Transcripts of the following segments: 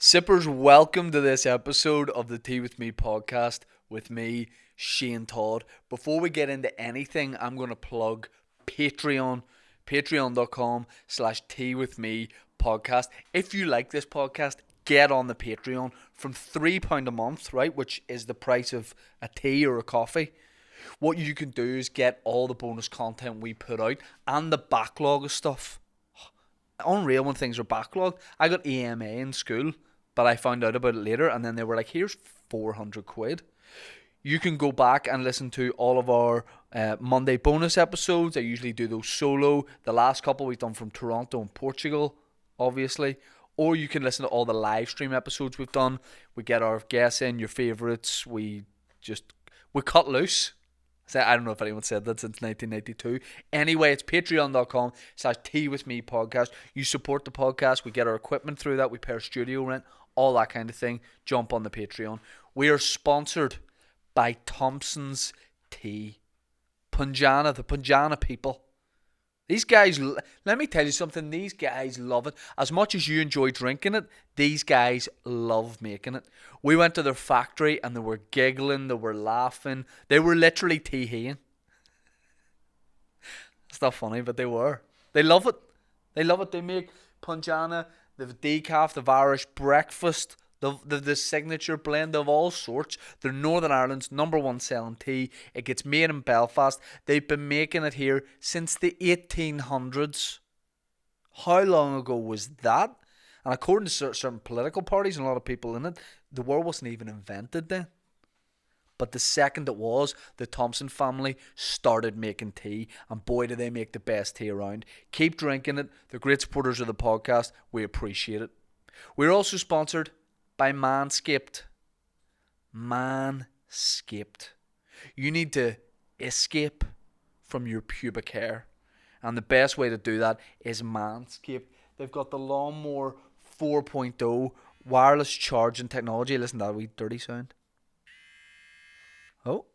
Sippers, welcome to this episode of the Tea With Me podcast with me, Shane Todd. Before we get into anything, I'm going to plug Patreon, patreon.com/Tea With Me podcast. If you like this podcast, get on the Patreon from £3 a month, right, which is the price of a tea or a coffee. What you can do is get all the bonus content we put out and the backlog of stuff. Unreal when things are backlogged. I got EMA in school, but I found out about it later, and then they were like, here's 400 quid. You can go back and listen to all of our Monday bonus episodes. I usually do those solo. The last couple we've done from Toronto and Portugal, obviously. Or you can listen to all the live stream episodes we've done. We get our guests in, your favourites. We cut loose. I don't know if anyone said that since 1992. Anyway, it's patreon.com/Tea With Me podcast. You support the podcast. We get our equipment through that. We pay our studio rent, all that kind of thing. Jump on the Patreon. We are sponsored by Thompson's Tea. Punjana, the Punjana people. These guys, let me tell you something, these guys love it. As much as you enjoy drinking it, these guys love making it. We went to their factory and they were giggling, they were laughing. They were literally tee-heeing. It's not funny, but they were. They love it. They love it. They make Punjana, they've decaf, they've Irish breakfast, the signature blend of all sorts. They're Northern Ireland's #1 selling tea. It gets made in Belfast. They've been making it here since the 1800s. How long ago was that? And according to certain political parties and a lot of people in it, the word wasn't even invented then. But the second it was, the Thompson family started making tea, and boy do they make the best tea around. Keep drinking it. They're great supporters of the podcast. We appreciate it. We're also sponsored by Manscaped. Manscaped. You need to escape from your pubic hair, and the best way to do that is Manscaped. They've got the Lawnmower 4.0 wireless charging technology. Listen to that wee dirty sound. Oh,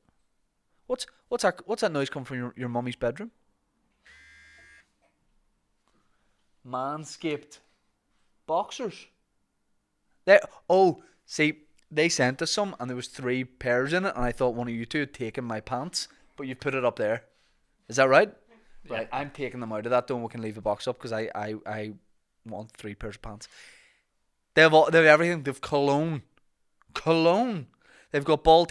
what's that noise coming from your mummy's bedroom? Manscaped boxers. They sent us some, and there was 3 pairs in it, and I thought one of you two had taken my pants, but you put it up there. Is that right? Yeah. Right, I'm taking them out of that, we can leave the box up, because I want 3 pairs of pants. They have everything. They've cologne. They've got ball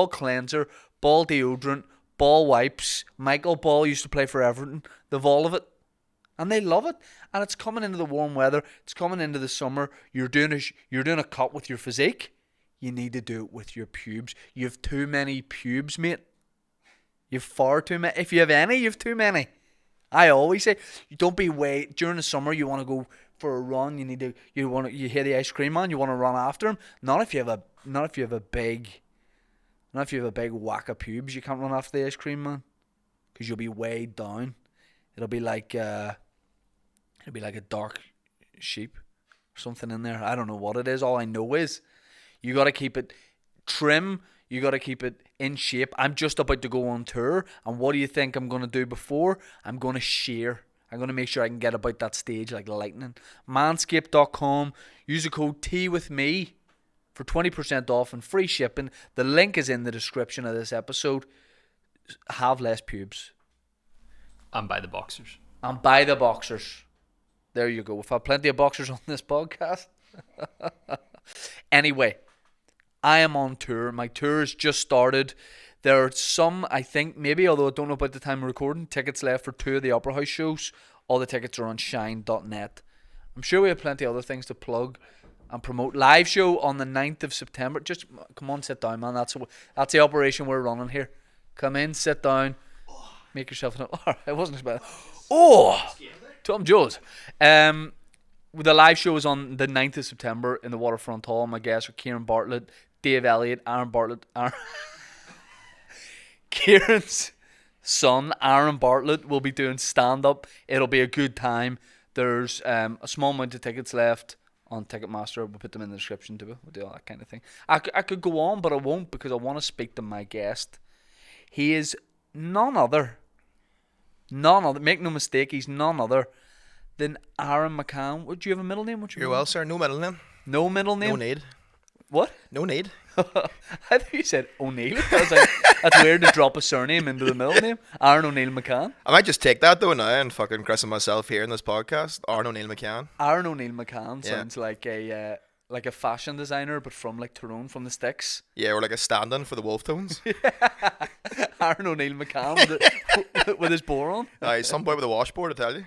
cleanser, ball deodorant, ball wipes. Michael Ball used to play for Everton. They've all of it. And they love it. And it's coming into the warm weather. It's coming into the summer. You're doing a cut with your physique. You need to do it with your pubes. You have too many pubes, mate. You've far too many. If you have any, you have too many. I always say, don't be during the summer. You want to go for a run. You hear the ice cream man. You want to run after him. Not if you have a big whack of pubes. You can't run after the ice cream man, because you'll be weighed down. It'll be like a dark sheep or something in there. I don't know what it is. All I know is you got to keep it trim. You got to keep it in shape. I'm just about to go on tour, and what do you think I'm going to do before? I'm going to shear. I'm going to make sure I can get about that stage like lightning. Manscaped.com. Use the code TEAWITHME for 20% off and free shipping. The link is in the description of this episode. Have less pubes. And buy the boxers. There you go. We've had plenty of boxers on this podcast. Anyway, I am on tour. My tour has just started. There are some, I think, maybe, although I don't know about the time of recording, tickets left for 2 of the Opera House shows. All the tickets are on shine.net. I'm sure we have plenty of other things to plug and promote. Live show on the 9th of September. Just come on, sit down, man. That's the operation we're running here. Come in, sit down. Make yourself an... Alright, I wasn't expecting... Tom Jones. The live show is on the 9th of September in the Waterfront Hall. My guests are Kieran Bartlett, Dave Elliott, Aaron Bartlett... Kieran's son, Aaron Bartlett, will be doing stand-up. It'll be a good time. There's a small amount of tickets left on Ticketmaster. We'll put them in the description too. We'll do all that kind of thing. I could go on, but I won't, because I want to speak to my guest. He is none other, make no mistake, he's none other than Aaron McCann. Would you have a middle name? You're well, sir. No middle name. No middle name? No need. What? No need. I thought you said O'Neill. I was like, that's weird to drop a surname into the middle name. Aaron O'Neill McCann. I might just take that though now and fucking christen myself here in this podcast. Aaron O'Neill McCann. Aaron O'Neill McCann Yeah. sounds like a fashion designer, but from like Tyrone, from the sticks. Yeah, or like a stand-in for the Wolf Tones. Aaron O'Neill McCann with his bore on. Aye, some boy with a washboard, I tell you.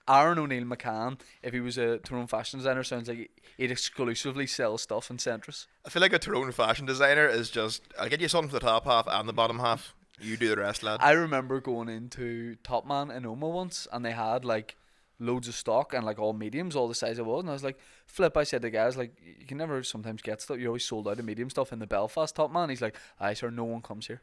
Aaron O'Neill McCann, if he was a Tyrone fashion designer, sounds like he'd exclusively sell stuff in Centris. I feel like a Tyrone fashion designer is just, I'll get you something for the top half and the bottom half. You do the rest, lad. I remember going into Top Man in Oma once, and they had like loads of stock and like all mediums, all the size I was, and I was like, flip. I said to the guys, like, you can never sometimes get stuff. You're always sold out of medium stuff in the Belfast Top Man. He's like, aye sir, no one comes here.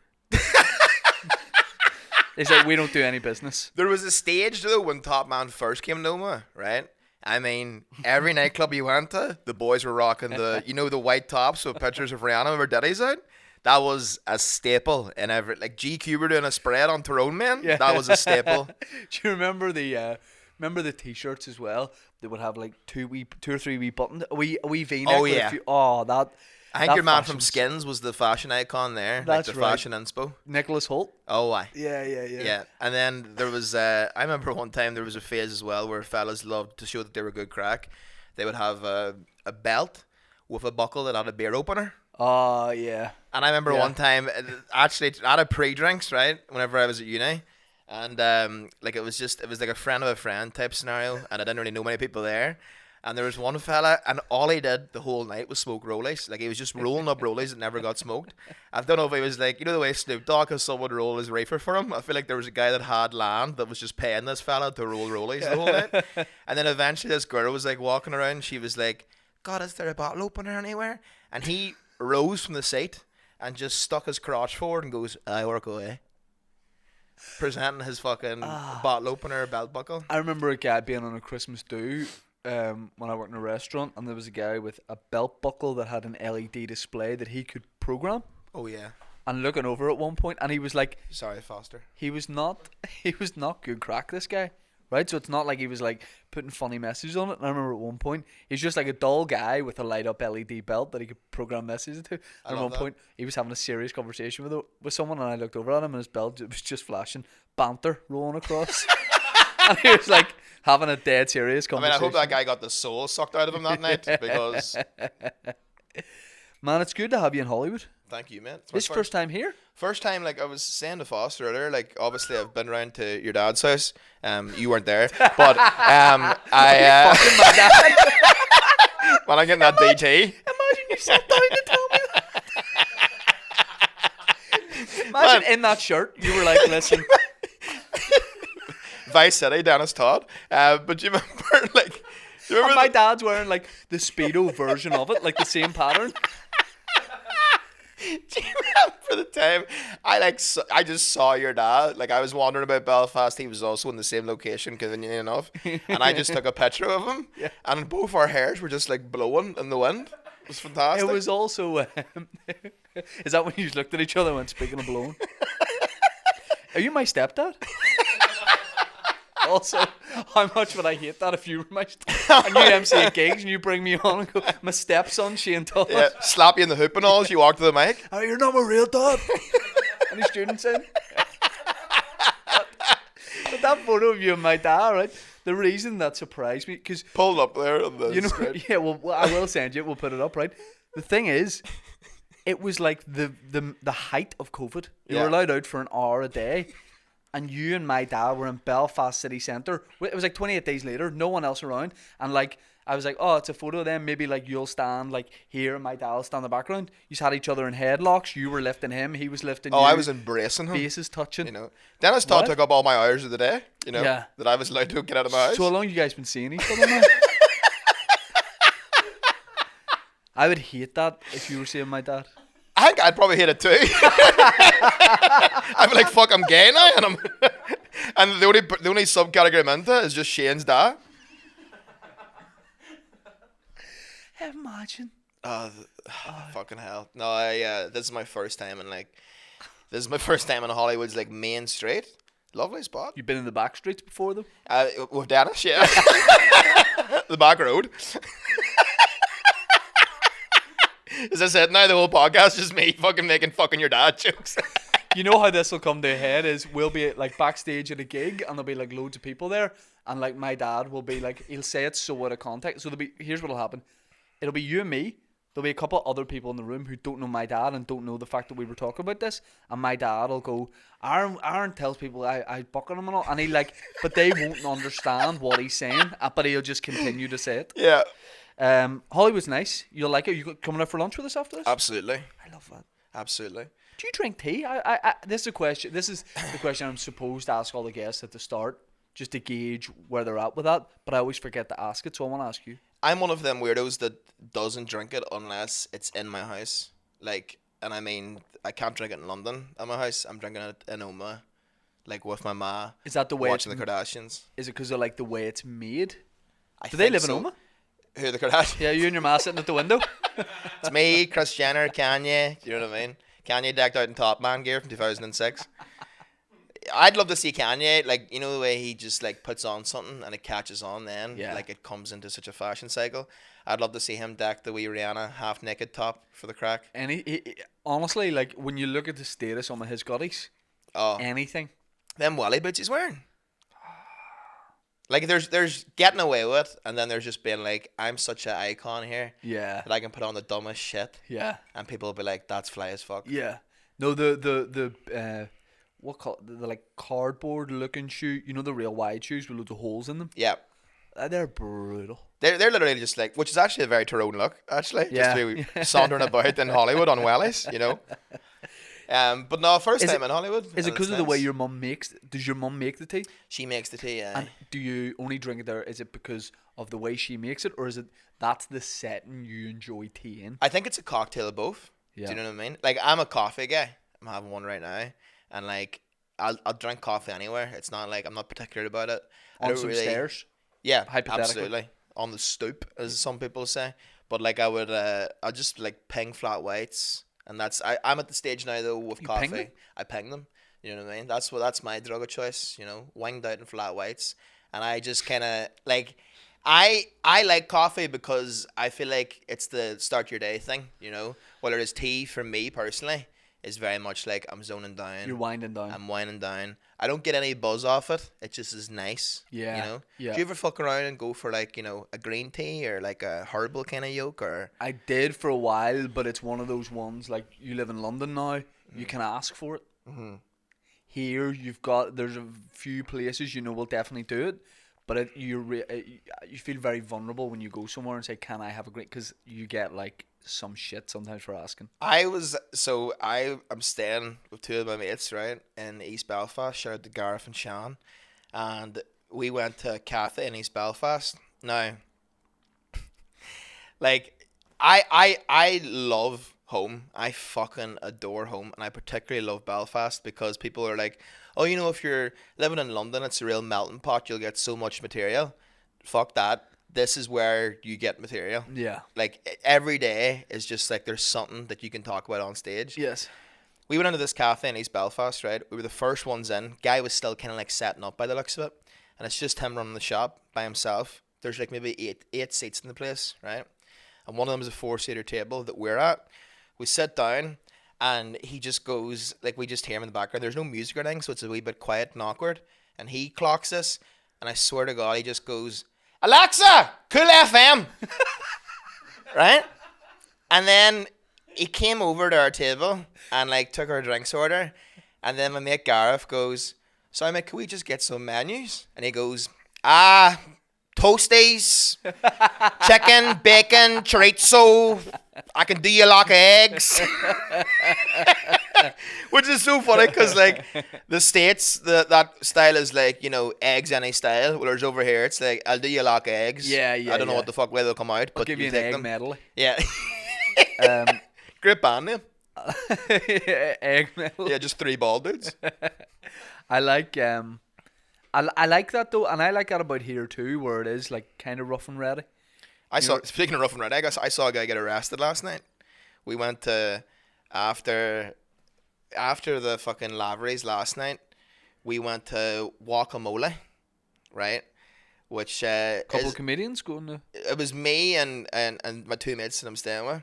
He's like, we don't do any business. There was a stage though when Top Man first came to Noma, right? I mean, every nightclub you went to, the boys were rocking the, the white tops with pictures of Rihanna with her daddies out. That was a staple in every, like GQ were doing a spread on Tyrone men. Yeah. That was a staple. Do you remember the t-shirts as well? They would have like two or three wee buttons, a wee V-neck. Oh, with yeah. a few, that. I think that your man from fashion's- Skins was the fashion icon there. That's like the right. fashion inspo. Nicholas Holt. Oh, aye. Yeah. Yeah, and then there was, I remember one time there was a phase as well where fellas loved to show that they were good crack. They would have a belt with a buckle that had a beer opener. Oh, yeah. And I remember Yeah. one time, actually, I had a pre-drinks, right, whenever I was at uni. And, like, it was like a friend of a friend type scenario, and I didn't really know many people there. And there was one fella, and all he did the whole night was smoke rollies. Like, he was just rolling up rollies that never got smoked. I don't know if he was like, the way Snoop Dogg has someone roll his reefer for him. I feel like there was a guy that had land that was just paying this fella to roll rollies the whole night. And then eventually this girl was like walking around. She was like, God, is there a bottle opener anywhere? And he rose from the seat and just stuck his crotch forward and goes, I work away. Presenting his fucking bottle opener belt buckle. I remember a guy being on a Christmas do when I worked in a restaurant, and there was a guy with a belt buckle that had an LED display that he could program, Oh, yeah. and looking over at one point, and he was like, Sorry, Foster. he was not good crack, this guy, right? So it's not like he was like putting funny messages on it. And I remember at one point he's just like a dull guy with a light up LED belt that he could program messages to. And at one point he was having a serious conversation with someone, and I looked over at him and his belt was just flashing banter rolling across. And he was like having a dead serious I mean, conversation. I hope that guy got the soul sucked out of him that night, because Man, it's good to have you in Hollywood. thank you, man. It's my This first time here. First time, like I was saying to Foster earlier, like obviously I've been around to your dad's house. You weren't there, but I My dad. when I get that DT, Imagine you sat down to tell me that. Imagine in that shirt you were like, listen. Vice City, Dennis Todd. But you remember, like, And my dad's wearing like the Speedo version of it, like the same pattern. Do you remember the time I just saw your dad? Like, I was wandering about Belfast. He was also in the same location, conveniently enough. And I just took a picture of him. Yeah. And both our hairs were just like blowing in the wind. It was fantastic. It was also. Is that when you just looked at each other and went, speaking of blowing? Are you my stepdad? Also, how much would I hate that if you were my and you MC at gigs and you bring me on and go, my stepson Shane Todd. Yeah, slap you in the hoop and all as you walk to the mic. Oh, you're not my real dad. Any students in? But that photo of you and my dad, right? The reason that surprised me, because Pulled up there on the screen. yeah, well, I will send you it. We'll put it up, right? The thing is, it was like the height of COVID. You Yeah. were allowed out for an hour a day, and you and my dad were in Belfast city centre. It was like 28 days later, no one else around, and like I was like, oh, it's a photo of them. Maybe like you'll stand like here, and my dad will stand in the background. You just had each other in headlocks. You were lifting him, he was lifting you. Oh, I was embracing him. Faces touching. You know, Dennis Todd What? took up all my hours of the day. You know, Yeah. that I was allowed to get out of my house. So how long you guys been seeing each other now? I would hate that if you were seeing my dad. I think I'd probably hate it too. I'd be like, "Fuck, I'm gay now," and the only subcategory I'm into is just Shane's dad. Imagine. Fucking hell! No, this is my first time in Hollywood's like main street. Lovely spot. You've been in the back streets before, though? With Dennis, yeah. The back road. As I said, now the whole podcast is just me fucking making fucking your dad jokes. You know how this will come to a head is we'll be like backstage at a gig and there'll be like loads of people there and like my dad will be like he'll say it so out of context. So here's what'll happen. It'll be you and me. There'll be a couple other people in the room who don't know my dad and don't know the fact that we were talking about this. And my dad will go, Aaron tells people I buck on him and all. And he like, but they won't understand what he's saying. But he'll just continue to say it. Yeah. Hollywood's nice. You'll like it. You coming out for lunch with us after this? Absolutely. I love that. Absolutely. Do you drink tea? This is a question. This is the question I'm supposed to ask all the guests at the start, just to gauge where they're at with that. But I always forget to ask it, so I want to ask you. I'm one of them weirdos that doesn't drink it unless it's in my house. Like, and I mean, I can't drink it in London at my house. I'm drinking it in Oma, like with my ma. Is that the way watching the Kardashians? Is it because of like the way it's made? Do they live in Oma? Who, the Kardashians? Yeah, you and your ma sitting at the window. It's me, Kris Jenner, Kanye. Do you know what I mean? Kanye decked out in Top Man gear from 2006. I'd love to see Kanye, like, you know the way he just like puts on something and it catches on then, like it comes into such a fashion cycle. I'd love to see him deck the wee Rihanna half naked top for the crack. And he honestly, like when you look at the status on his gutties, anything. Them Wally boots he's wearing. Like there's getting away with, and then there's just being like, I'm such an icon here. Yeah. That I can put on the dumbest shit. Yeah. And people will be like, that's fly as fuck. Yeah. No, the the like cardboard looking shoe, you know, the real wide shoes with loads of holes in them. Yeah. They're brutal. They're literally just like, which is actually a very Tyrone look, actually. Yeah. Just to be sauntering about in Hollywood on wellies, you know. But no, first time in Hollywood. Is it because of the way your mum makes? Does your mum make the tea? She makes the tea, yeah. And do you only drink it there? Is it because of the way she makes it, or is it that's the setting you enjoy tea in? I think it's a cocktail of both. Yeah. Do you know what I mean? Like, I'm a coffee guy. I'm having one right now, and like, I'll drink coffee anywhere. It's not like I'm not particular about it. On some stairs. Yeah, absolutely. On the stoop, as some people say. But like, I'll just like ping flat whites. And I'm at the stage now though with coffee. Ping I ping them. You know what I mean? That's my drug of choice. You know, winged out in flat whites, and I just kind of like. I like coffee because I feel like it's the start your day thing. You know, whereas tea for me personally is very much like I'm zoning down. You're winding down. I'm winding down. I don't get any buzz off it. It just is nice. Yeah. You know. Yeah. Do you ever fuck around and go for like, you know, a green tea or like a herbal kind of yolk or? I did for a while, but it's one of those ones like you live in London now. You can ask for it. Mm-hmm. Here there's a few places you know will definitely do it, but you feel very vulnerable when you go somewhere and say, "Can I have a green?" Because you get like some shit sometimes for asking. I'm staying with two of my mates, right, in East Belfast. Shout out to Gareth and Sean, and we went to a cafe in East Belfast. Now, like, I love home. I fucking adore home, and I particularly love Belfast because people are like, oh, you know, if you're living in London, it's a real melting pot. You'll get so much material. Fuck that. This is where you get material. Yeah. Like, every day is just like there's something that you can talk about on stage. Yes. We went into this cafe in East Belfast, right? We were the first ones in. Guy was still kind of like setting up by the looks of it. And it's just him running the shop by himself. There's like maybe eight seats in the place, right? And one of them is a 4-seater table that we're at. We sit down and he just goes, like, we just hear him in the background. There's no music or anything, so it's a wee bit quiet and awkward. And he clocks us, and I swear to God, he just goes, Alexa, Cool FM. Right? And then he came over to our table and like took our drinks order. And then my mate Gareth goes, sorry mate, can we just get some menus? And he goes, toasties, chicken, bacon, chorizo. I can do you a lot of eggs. Which is so funny because like the States, that style is like, you know, eggs any style. Whereas over here it's like, I'll do you a lot of eggs. Yeah. I don't know what the fuck way they'll come out, but I'll give you an take egg them. medley. Yeah. Great band name. Egg medley. Yeah, just 3 bald dudes. I like I like that though, and I like that about here too, where it is like kind of rough and ready. Speaking of rough and ready, I saw a guy get arrested last night. We went to after the fucking laveries last night. We went to Guacamole, right? Which couple of comedians going to. It was me and my 2 mates that I'm staying with.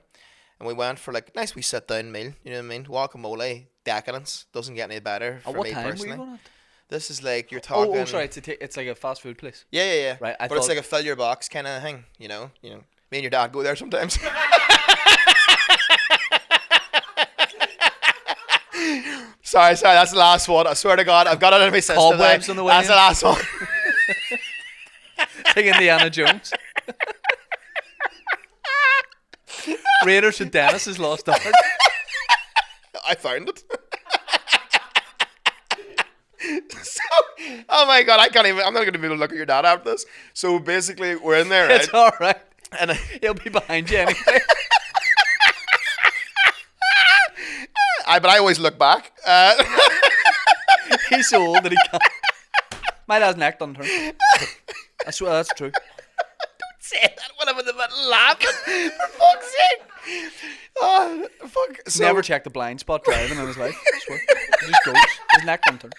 And we went for like nice wee sit down meal. You know what I mean? Guacamole, decadence. Doesn't get any better for At what me time personally. were you going at? This is like you're talking. Oh, sorry. It's like a fast food place. Yeah. Right, but it's like a fill your box kind of thing. You know. Me and your dad go there sometimes. Sorry. That's the last one. I swear to God, I've got it in my system. Cobwebs on the way That's in. the last one. Like Indiana Jones. Raiders and Dennis is lost art. I found it. So, oh my God, I can't even. I'm not going to be able to look at your dad after this. So basically, we're in there, right? It's all right. And He'll be behind you anyway. but I always look back. He's so old that he can't. My dad's neck done turn. I swear that's true. Say that when I'm in the middle laughing. For fuck's sake. Oh, fuck. So, Never checked the blind spot driving in his life. I swear. He just goes. His neck done turn.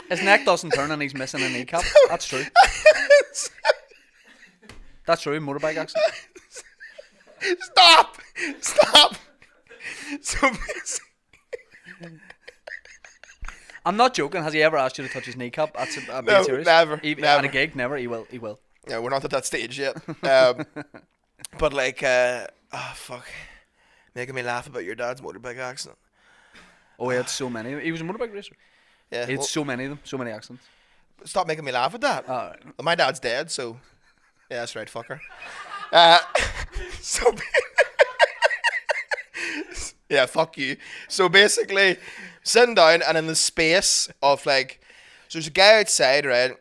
His neck doesn't turn and he's missing a kneecap. That's true. That's true. Motorbike accident. Stop. So I'm not joking. Has he ever asked you to touch his kneecap? That's a bit No, serious. never. At a gig, never. He will. yeah, we're not at that stage yet. But like, oh fuck, making me laugh about your dad's motorbike accident. Oh, he had so many. He was a motorbike racer. Yeah, He had so many of them. So many accidents. stop making me laugh at that. All right. Well, my dad's dead, so yeah, that's right, fucker. So yeah, fuck you. So basically, sitting down and in the space of like, so there's a guy outside, right,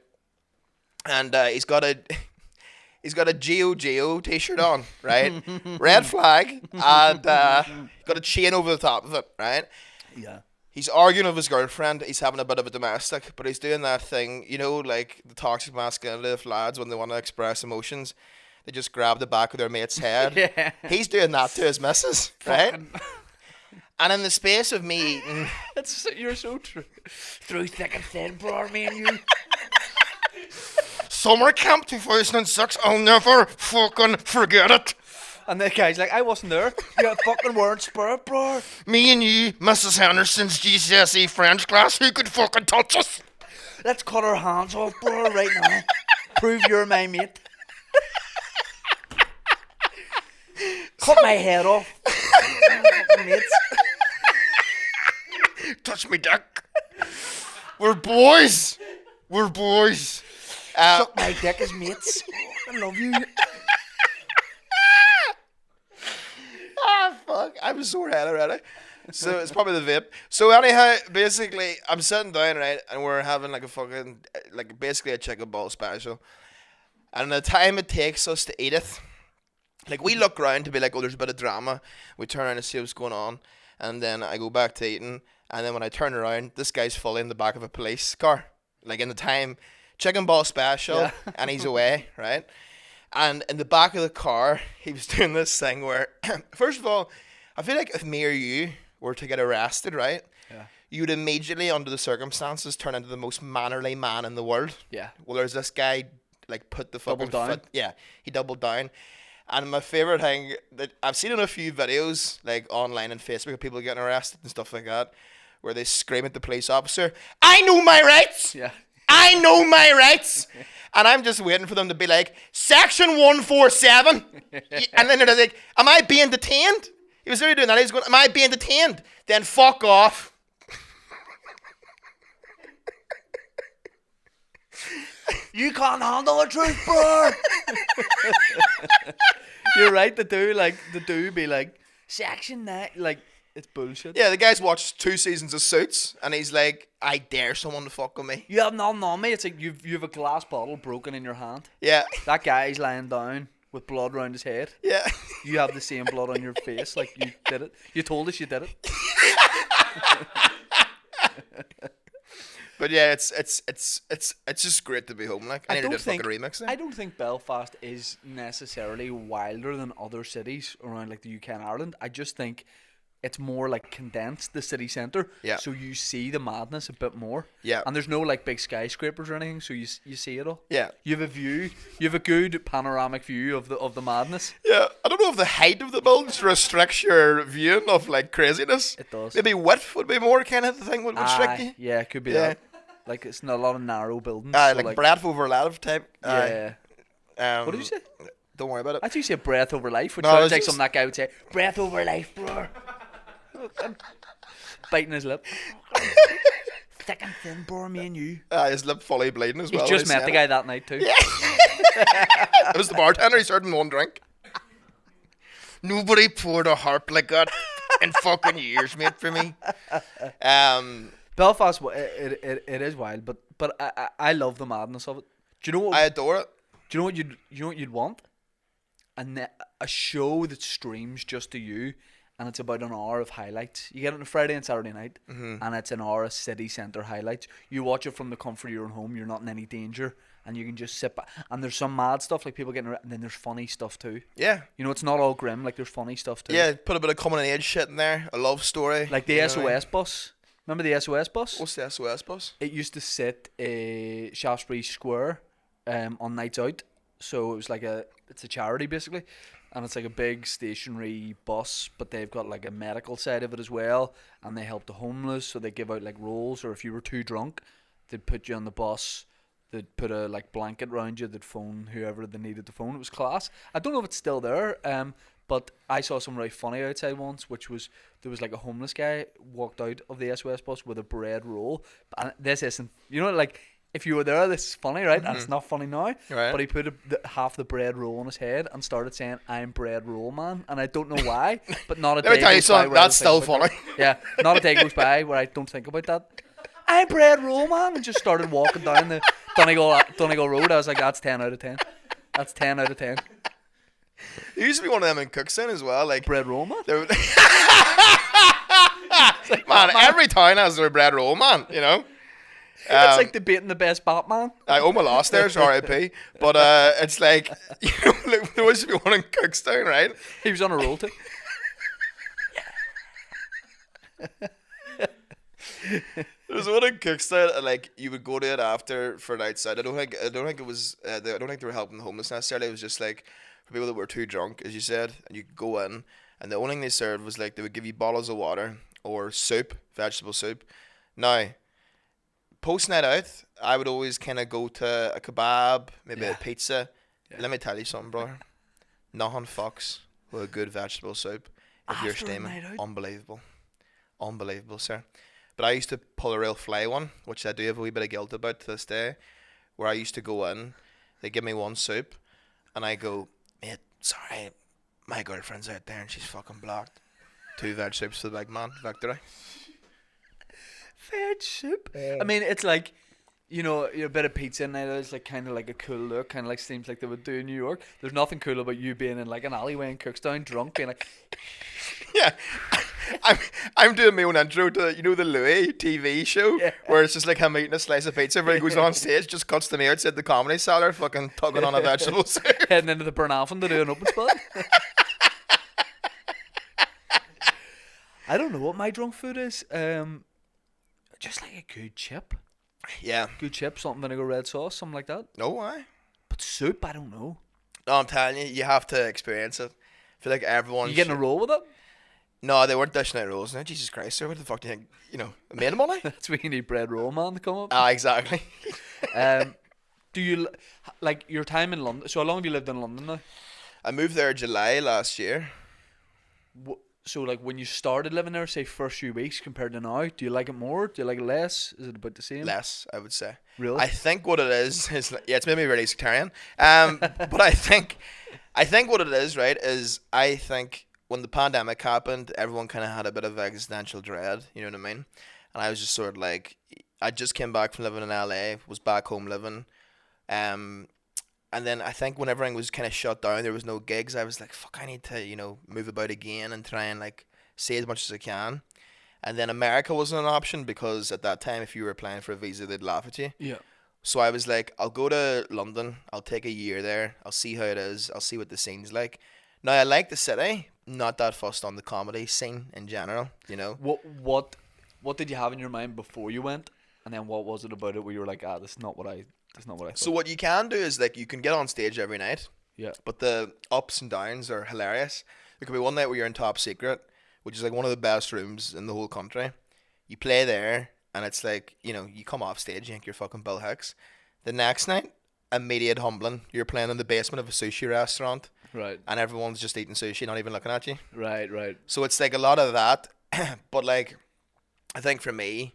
and he's got a Geo t-shirt on, right, red flag, and got a chain over the top of it, right. Yeah. He's arguing with his girlfriend. He's having a bit of a domestic, but he's doing that thing, like the toxic masculinity of lads when they want to express emotions. They just grab the back of their mate's head. Yeah. He's doing that to his missus, right? And in the space of me eating, You're so true. Through thick and thin, bro, me and you. summer camp 2006, I'll never fucking forget it. And the guy's like, I wasn't there. You fucking weren't spirit, bro. Me and you, Mrs. Henderson's GCSE French class, who could fucking touch us? Let's cut our hands off, bro, right now. Prove you're my mate. Cut my head off. Fucking mates. Touch me dick. We're boys. Suck my dick as mates. I love you. Fuck, I'm a sore head already. So it's probably the vape. So anyhow, basically, I'm sitting down, right, and we're having like a fucking, like basically a chicken ball special. And the time it takes us to eat it, like we look around to be like, oh, there's a bit of drama. We turn around to see what's going on. And then I go back to eating. And then when I turn around, this guy's fully in the back of a police car. Like in the time, chicken ball special, Yeah. and he's away, right? And in the back of the car, he was doing this thing where, first of all, I feel like if me or you were to get arrested, right? Yeah. You would immediately, under the circumstances, turn into the most mannerly man in the world. Yeah. Well, there's this guy, like, put the fucking Doubled down. foot. Yeah, he doubled down. And my favorite thing that I've seen in a few videos, like online and Facebook, of people getting arrested and stuff like that, where they scream at the police officer, "I know my rights! Yeah. I know my rights!" And I'm just waiting for them to be like, "Section 147." And then they're like, "Am I being detained?" He was literally doing that. He was going, "Am I being detained?" Then fuck off. You can't handle the truth, bro. You're right. The do be like, section that, like, it's bullshit. Yeah, the guy's watched 2 seasons of Suits, and he's like, "I dare someone to fuck with me." You have nothing on me. It's like you've a glass bottle broken in your hand. Yeah, That guy's lying down with blood around his head. yeah. You have the same blood on your face. Like, you did it. You told us you did it. But yeah, it's just great to be home. Like I need to do a fucking remix I there. don't think Belfast is necessarily wilder than other cities around like the UK and Ireland. I just think it's more like condensed, the city centre. Yeah. So you see the madness a bit more. Yeah. And there's no like big skyscrapers or anything, so you see it all. Yeah. You have a view. You have a good panoramic view of the madness. Yeah, I don't know if the height of the buildings restricts your viewing of like craziness. It does. Maybe width would be more kind of the thing would restrict you. Yeah, it could be Yeah. that. Like it's not a lot of narrow buildings. Aye, so like breadth over length type. Yeah. What What did you say? Don't worry about it. I thought you said breath over life, which No, sounds it's like just- something that guy would say. Breath over life, bro. Biting his lip. Thick and thin, bro, me and you. His lip fully bleeding as well. He's just met the guy that night too. It was the bartender. He started in one drink. Nobody poured a harp like that in fucking years, mate, for me. Belfast, it is wild, but I love the madness of it. Do you know what? I adore it. Do you know what you'd want? A show that streams just to you, and it's about an hour of highlights. You get it on a Friday and Saturday night, and it's an hour of city centre highlights. You watch it from the comfort of your own home. You're not in any danger, and you can just sit back. And there's some mad stuff, like people getting, and then there's funny stuff too. Yeah. You know, it's not all grim. Like there's funny stuff too. Yeah, put a bit of coming of age shit in there. A love story. Like the you know SOS what I mean? bus. Remember the SOS bus? What's the SOS bus? It used to sit Shaftesbury Square on nights out. So it was like it's a charity basically, and it's like a big stationary bus, but they've got like a medical side of it as well, and they help the homeless. So they give out like rolls, or if you were too drunk, they'd put you on the bus. They'd put a like blanket around you. They'd phone whoever they needed to phone. It was class. I don't know if it's still there. But I saw something really funny outside once, which was there was like a homeless guy walked out of the SOS bus with a bread roll. And this isn't, you know, like if you were there, this is funny, right? And it's not funny now. Right. But he put half the bread roll on his head and started saying, "I'm bread roll man," and I don't know why, but not a Let me day tell you goes by something. where I That's don't think still about funny. that. Yeah, not a day goes by where I don't think about that. I'm bread roll man, and just started walking down the Donegal Road. I was like, that's 10 out of 10. That's 10 out of 10. There used to be one of them in Cookstown as well. Like Bread roll man. there was- man, every town has their bread roll, man. You know. It's like debating the best Batman. I owe my loss there, so R.I.P. But it's like, you know, like, there used to be one in Cookstown, right? He was on a roll too. There was one in Cookstown, and like you would go to it after for an outside. I don't think it was. I don't think they were helping the homeless necessarily. It was just like for people that were too drunk, as you said, and you could go in, and the only thing they served was like they would give you bottles of water or soup, vegetable soup. Now, post night out, I would always kind of go to a kebab, maybe a pizza. Yeah. Let me tell you something, brother. Nothing fucks with a good vegetable soup if you're After a steaming. night out? Unbelievable, sir. But I used to pull a real fly one, which I do have a wee bit of guilt about to this day, where I used to go in, they give me one soup, and I go, mate, sorry, my girlfriend's out there and she's fucking blocked. 2 veg soups for the big man, victory. Veg soup. I mean, it's like, you know, a bit of pizza in there is like kind of like a cool look, kind of like seems like they would do in New York. There's nothing cool about you being in like an alleyway in Cookstown, drunk, being like, Yeah. I'm doing my own intro to, you know, the Louis TV show, where it's just like him eating a slice of pizza where he goes on stage, just cuts to me outside the comedy cellar, fucking tugging on a vegetable soup. heading into the Burnhaven to do an open spot. I don't know what my drunk food is. Just like a good chip. Yeah. Good chip, something vinegar red sauce, something like that. No, why? But soup, I don't know. No, I'm telling you, you have to experience it. I feel like everyone. You getting a roll with it? No, they weren't dishing out rolls. Now, Jesus Christ, sir, what the fuck do you think? You know, made of money? That's where you need bread roll man to come up. Ah, exactly. Do you like your time in London? So how long have you lived in London now? I moved there July last year. So like when you started living there, say first few weeks compared to now, do you like it more? Do you like it less? Is it about the same? Less, I would say. Really? I think what it is like, yeah, it's made me really sectarian. But I think what it is, right, is I think when the pandemic happened, everyone kind of had a bit of existential dread. You know what I mean? And I was just sort of like, I just came back from living in LA, was back home living, and then I think when everything was kind of shut down, there was no gigs. I was like, fuck, I need to, you know, move about again and try and like see as much as I can. And then America wasn't an option because at that time, if you were applying for a visa, they'd laugh at you. Yeah. So I was like, I'll go to London. I'll take a year there. I'll see how it is. I'll see what the scene's like. Now, I like the city, not that fussed on the comedy scene in general, you know. What did you have in your mind before you went, and then what was it about it where you were like, this is not what I thought. So what you can do is like you can get on stage every night, Yeah. but the ups and downs are hilarious. There could be one night where you're in Top Secret, which is like one of the best rooms in the whole country. You play there, and it's like, you know, you come off stage, you think you're fucking Bill Hicks. The next night, immediate humbling. You're playing in the basement of a sushi restaurant, Right. and everyone's just eating sushi, not even looking at you. Right. So it's like a lot of that. But like, I think for me,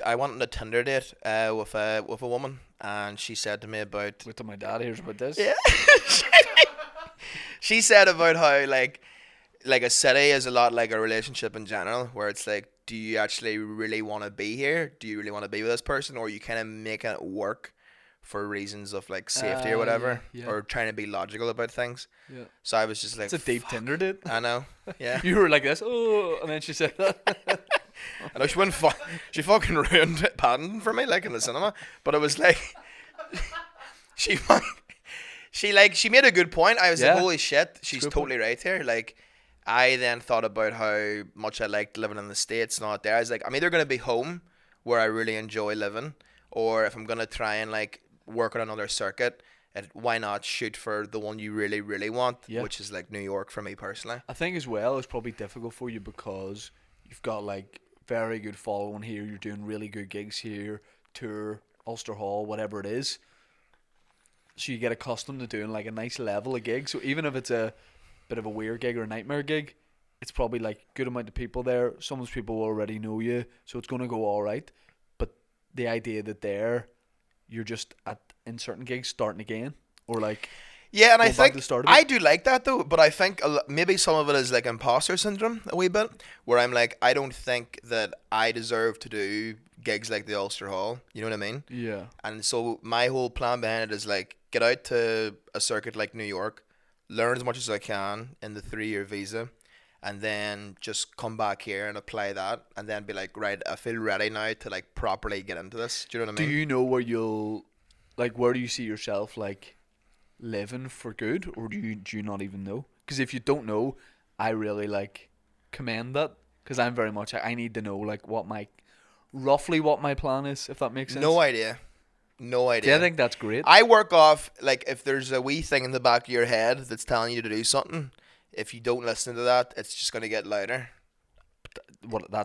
I went on a Tinder date with a woman, and she said to me about Wait till my dad hears about this. yeah. She said about how like a city is a lot like a relationship in general, where it's like, do you actually really want to be here? Do you really want to be with this person, or are you kind of making it work for reasons of like safety or whatever, yeah. or trying to be logical about things? Yeah. So I was just like, It's a deep "Fuck." Tinder date. I know. Yeah. You were like this, oh, and then she said that. I know she went she fucking ruined Paddington for me, like in the cinema. But it was like she made a good point. I was Yeah. like, holy shit, she's Good totally right here. Like, I then thought about how much I liked living in the States, not there. I was like, I'm either gonna be home where I really enjoy living, or if I'm gonna try and like work on another circuit, why not shoot for the one you really, really want, Yeah. which is like New York for me personally. I think as well it's probably difficult for you because you've got like very good following here. You're doing really good gigs here, tour, Ulster Hall, whatever it is. So you get accustomed to doing like a nice level of gigs. So even if it's a bit of a weird gig or a nightmare gig, it's probably like good amount of people there. Some of those people already know you, so it's gonna go all right. But the idea that you're just in certain gigs starting again, or like Yeah, and I go back to think the start of it. I do like that though, but I think maybe some of it is like imposter syndrome a wee bit, where I'm like, I don't think that I deserve to do gigs like the Ulster Hall. You know what I mean? Yeah. And so my whole plan behind it is like, get out to a circuit like New York, learn as much as I can in the 3-year visa, and then just come back here and apply that, and then be like, right, I feel ready now to like properly get into this. Do you know what I Do mean? you know where where do you see yourself like living for good, or do you not even know? Because if you don't know, I really like commend that, because I'm very much I need to know like roughly what my plan is, if that makes sense. No idea. No idea. Yeah, I think that's great. I work off, like, if there's a wee thing in the back of your head that's telling you to do something, if you don't listen to that, it's just going to get louder.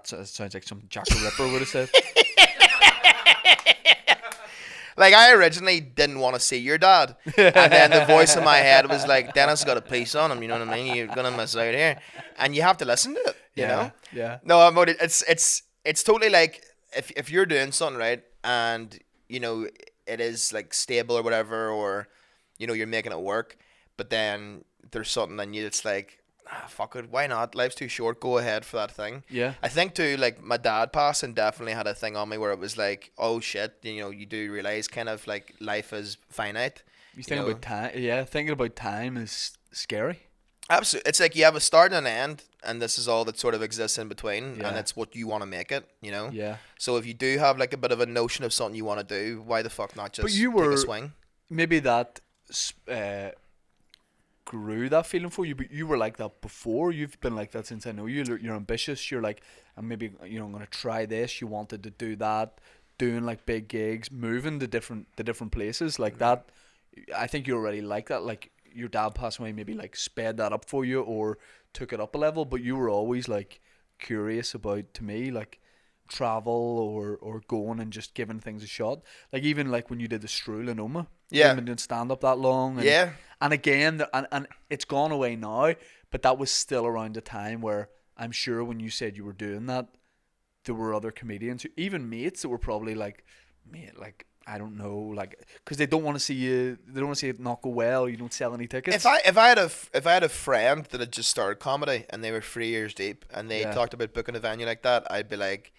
Sounds like some Jack the Ripper would have said. Like, I originally didn't want to see your dad. And then the voice in my head was like, Dennis got a piece on him, you know what I mean? You're going to miss out here. And you have to listen to it, you know? Yeah. No, it's totally like, if you're doing something, right, and, you know, it is, like, stable or whatever, or, you know, you're making it work, but then there's something in you that's like, fuck it, why not? Life's too short, go ahead for that thing. Yeah. I think, too, like, my dad passing definitely had a thing on me where it was like, oh, shit, you know, you do realise kind of, like, life is finite. You think about time. Yeah, thinking about time is scary. Absolutely. It's like you have a start and an end, and this is all that sort of exists in between, Yeah. and it's what you want to make it, you know? Yeah. So if you do have like a bit of a notion of something you want to do, why the fuck not just you take were- a swing? Maybe that grew that feeling for you, but you were like that before. You've been like that since I know you. You're ambitious. You're like, I'm maybe, you know, I'm gonna try this. You wanted to do that, doing like big gigs, moving to different places like that. I think you're already like that. Like your dad passed away, maybe like sped that up for you or took it up a level. But you were always like curious about, to me, like travel or going and just giving things a shot. Like even like when you did the Stroll in Oma. You Yeah. haven't been doing stand up that long. And, Yeah. And again, and it's gone away now, but that was still around a time where I'm sure when you said you were doing that, there were other comedians, even mates, that were probably like, mate, like, I don't know, like, because they don't want to see you, they don't want to see it not go well, you don't sell any tickets. If I had a friend that had just started comedy and they were 3 years deep and they Yeah. talked about booking a venue like that, I'd be like,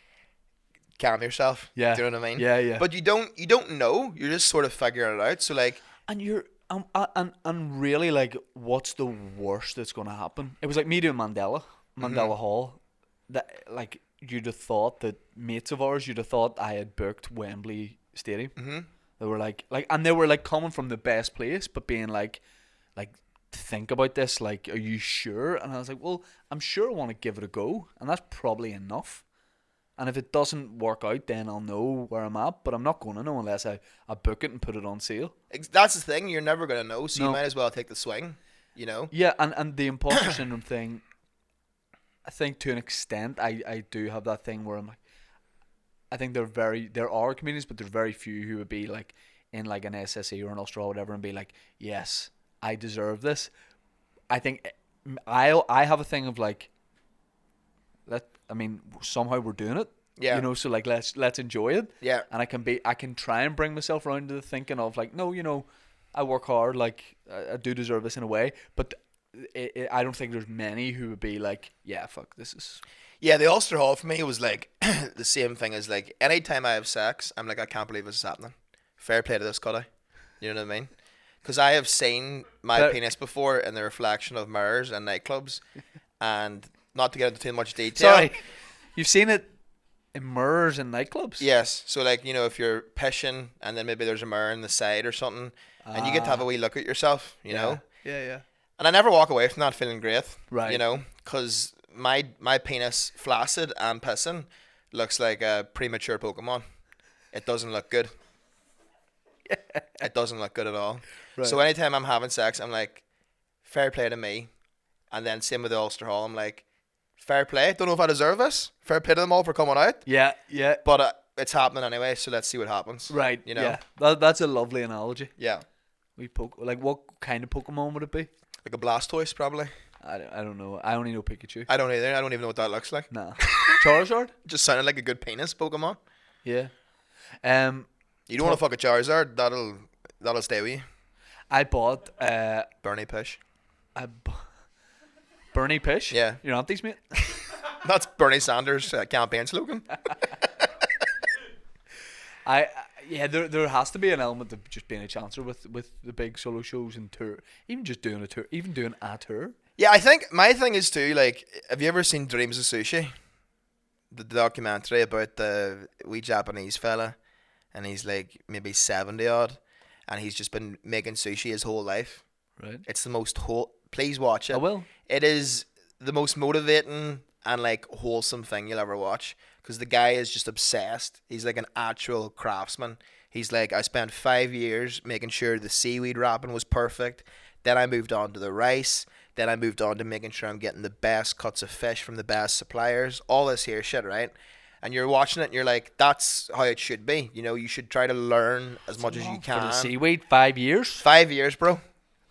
calm yourself. Yeah. Do you know what I mean? Yeah. But you don't know. You're just sort of figuring it out. So like, And you're and really, like, what's the worst that's gonna happen? It was like me doing Mandela Hall. That, like, you'd have thought that mates of ours, you'd have thought I had booked Wembley Stadium. mm-hmm. They were like, and they were like coming from the best place, but being like think about this. Like, are you sure? And I was like, well, I'm sure I want to give it a go, and that's probably enough. And if it doesn't work out, then I'll know where I'm at. But I'm not going to know unless I book it and put it on sale. That's the thing. You're never going to know, so No. you might as well take the swing, you know? Yeah, and the imposter syndrome thing, I think to an extent, I do have that thing where I'm like, I think there are comedians, but there's very few who would be like in like an SSE or an Ulster or whatever and be like, yes, I deserve this. I think I have a thing of like, somehow we're doing it. Yeah. You know, so like let's enjoy it. Yeah. And I can try and bring myself around to the thinking of like, no, you know, I work hard, like I do deserve this in a way, but I don't think there's many who would be like, yeah, fuck, this is. Yeah, the Ulster Hall for me was like the same thing as like anytime I have sex, I'm like, I can't believe this is happening. Fair play to this cutie. You know what I mean? Because I have seen my penis before in the reflection of mirrors and nightclubs, and not to get into too much detail. Sorry, you've seen it in mirrors in nightclubs? Yes. So like, you know, if you're pissing and then maybe there's a mirror on the side or something, and you get to have a wee look at yourself, you know? Yeah. And I never walk away from that feeling great. Right. You know? Because my penis, flaccid and pissing, looks like a premature Pokemon. It doesn't look good. It doesn't look good at all. Right. So anytime I'm having sex, I'm like, fair play to me. And then same with the Ulster Hall, I'm like, fair play. Don't know if I deserve this. Fair play to them all for coming out. Yeah. But it's happening anyway, so let's see what happens. Right. You know? Yeah. That's a lovely analogy. Yeah. Like what kind of Pokemon would it be? Like a Blastoise, probably. I don't know. I only know Pikachu. I don't either. I don't even know what that looks like. Nah. Charizard? Just sounded like a good penis Pokemon. Yeah. You don't want to fuck a Charizard. That'll stay with you. I bought Bernie Pish. Bernie Pish? Yeah. Your auntie's mate? That's Bernie Sanders' campaign slogan. There has to be an element of just being a chancer with the big solo shows and tour, even just doing a tour, even doing a tour. Yeah, I think my thing is too, like, have you ever seen Dreams of Sushi? The documentary about the wee Japanese fella, and he's like maybe 70 odd, and he's just been making sushi his whole life. Right. It's the most please watch it. I will. It is the most motivating and like wholesome thing you'll ever watch, because the guy is just obsessed. He's like an actual craftsman. He's like, I spent 5 years making sure the seaweed wrapping was perfect. Then I moved on to the rice. Then I moved on to making sure I'm getting the best cuts of fish from the best suppliers. All this here shit, right? And you're watching it and you're like, that's how it should be. You know, you should try to learn as much as you can. For the seaweed, 5 years? 5 years, bro.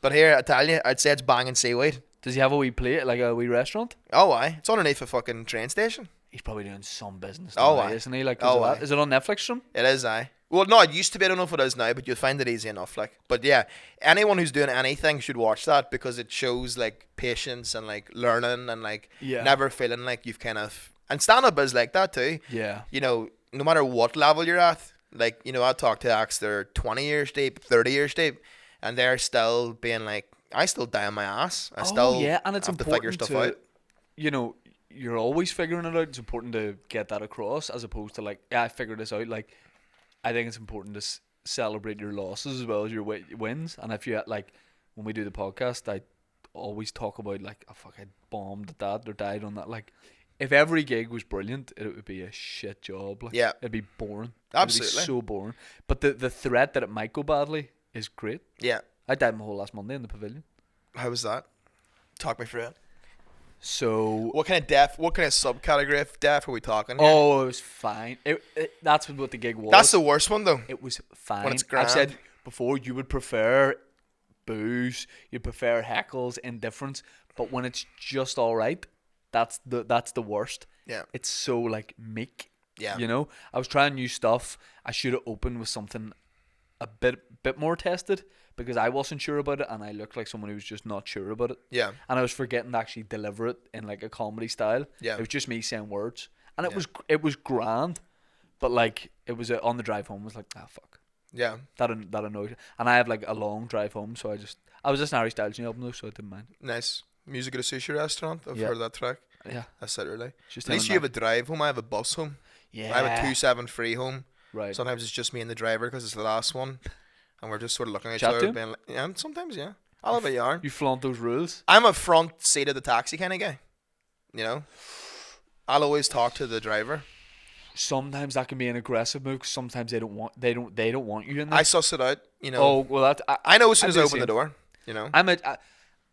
But here, I tell you, I'd say it's banging seaweed. Does he have a wee plate, like a wee restaurant? Oh, aye. It's underneath a fucking train station. He's probably doing some business Oh, now, aye. isn't he? Like, Oh, aye. is it on Netflix from? It is, aye. Well, no, it used to be. I don't know if it is now, but you'll find it easy enough. Like, but yeah, anyone who's doing anything should watch that, because it shows like patience and like learning and like never feeling like you've kind of. And stand up is like that too. Yeah. You know, no matter what level you're at, like, you know, I talk to acts that are 20 years deep, 30 years deep, and they're still being like, I still die on my ass. I still and it's have to important figure stuff out. You know, you're always figuring it out. It's important to get that across, as opposed to like, yeah, I figured this out. Like, I think it's important to celebrate your losses as well as your wins. And if you, like, when we do the podcast, I always talk about like, oh fuck, I bombed at that or died on that. Like, if every gig was brilliant, it would be a shit job. Like, Yeah. it'd be boring. Absolutely. It'd be so boring. But the threat that it might go badly is great. Yeah. I died my whole last Monday in the pavilion. How was that? Talk me through it. So What kind of subcategory of deaf are we talking here? it was fine. That's what the gig was. That's the worst one though. It was fine. When it's I've grand. said before, you would prefer booze, you prefer heckles, indifference, but when it's just all right, that's the worst. Yeah. It's so like meek. Yeah. You know, I was trying new stuff. I should have opened with something a bit more tested, because I wasn't sure about it and I looked like someone who was just not sure about it. Yeah. And I was forgetting to actually deliver it in like a comedy style. Yeah. It was just me saying words, and it was grand, but like it was on the drive home. I was like, fuck. Yeah. That annoyed. And I have like a long drive home, so I was just an Irish Styles new album though, so I didn't mind. Nice. Music at a sushi restaurant. I've Yeah. heard that track. Yeah. That's it really. Just At least you have a drive home. I have a bus home. Yeah. I have a 273 home. Right. Sometimes it's just me and the driver because it's the last one, and we're just sort of looking at each Chat to other, him? being like, yeah. Sometimes, yeah. I love a yarn. You flaunt those rules. I'm a front seat of the taxi kind of guy. You know, I'll always talk to the driver. Sometimes that can be an aggressive move. 'Cause sometimes they don't want you in there. I suss it out. You know. Oh well, I know as soon as I do the open the same. door. You know.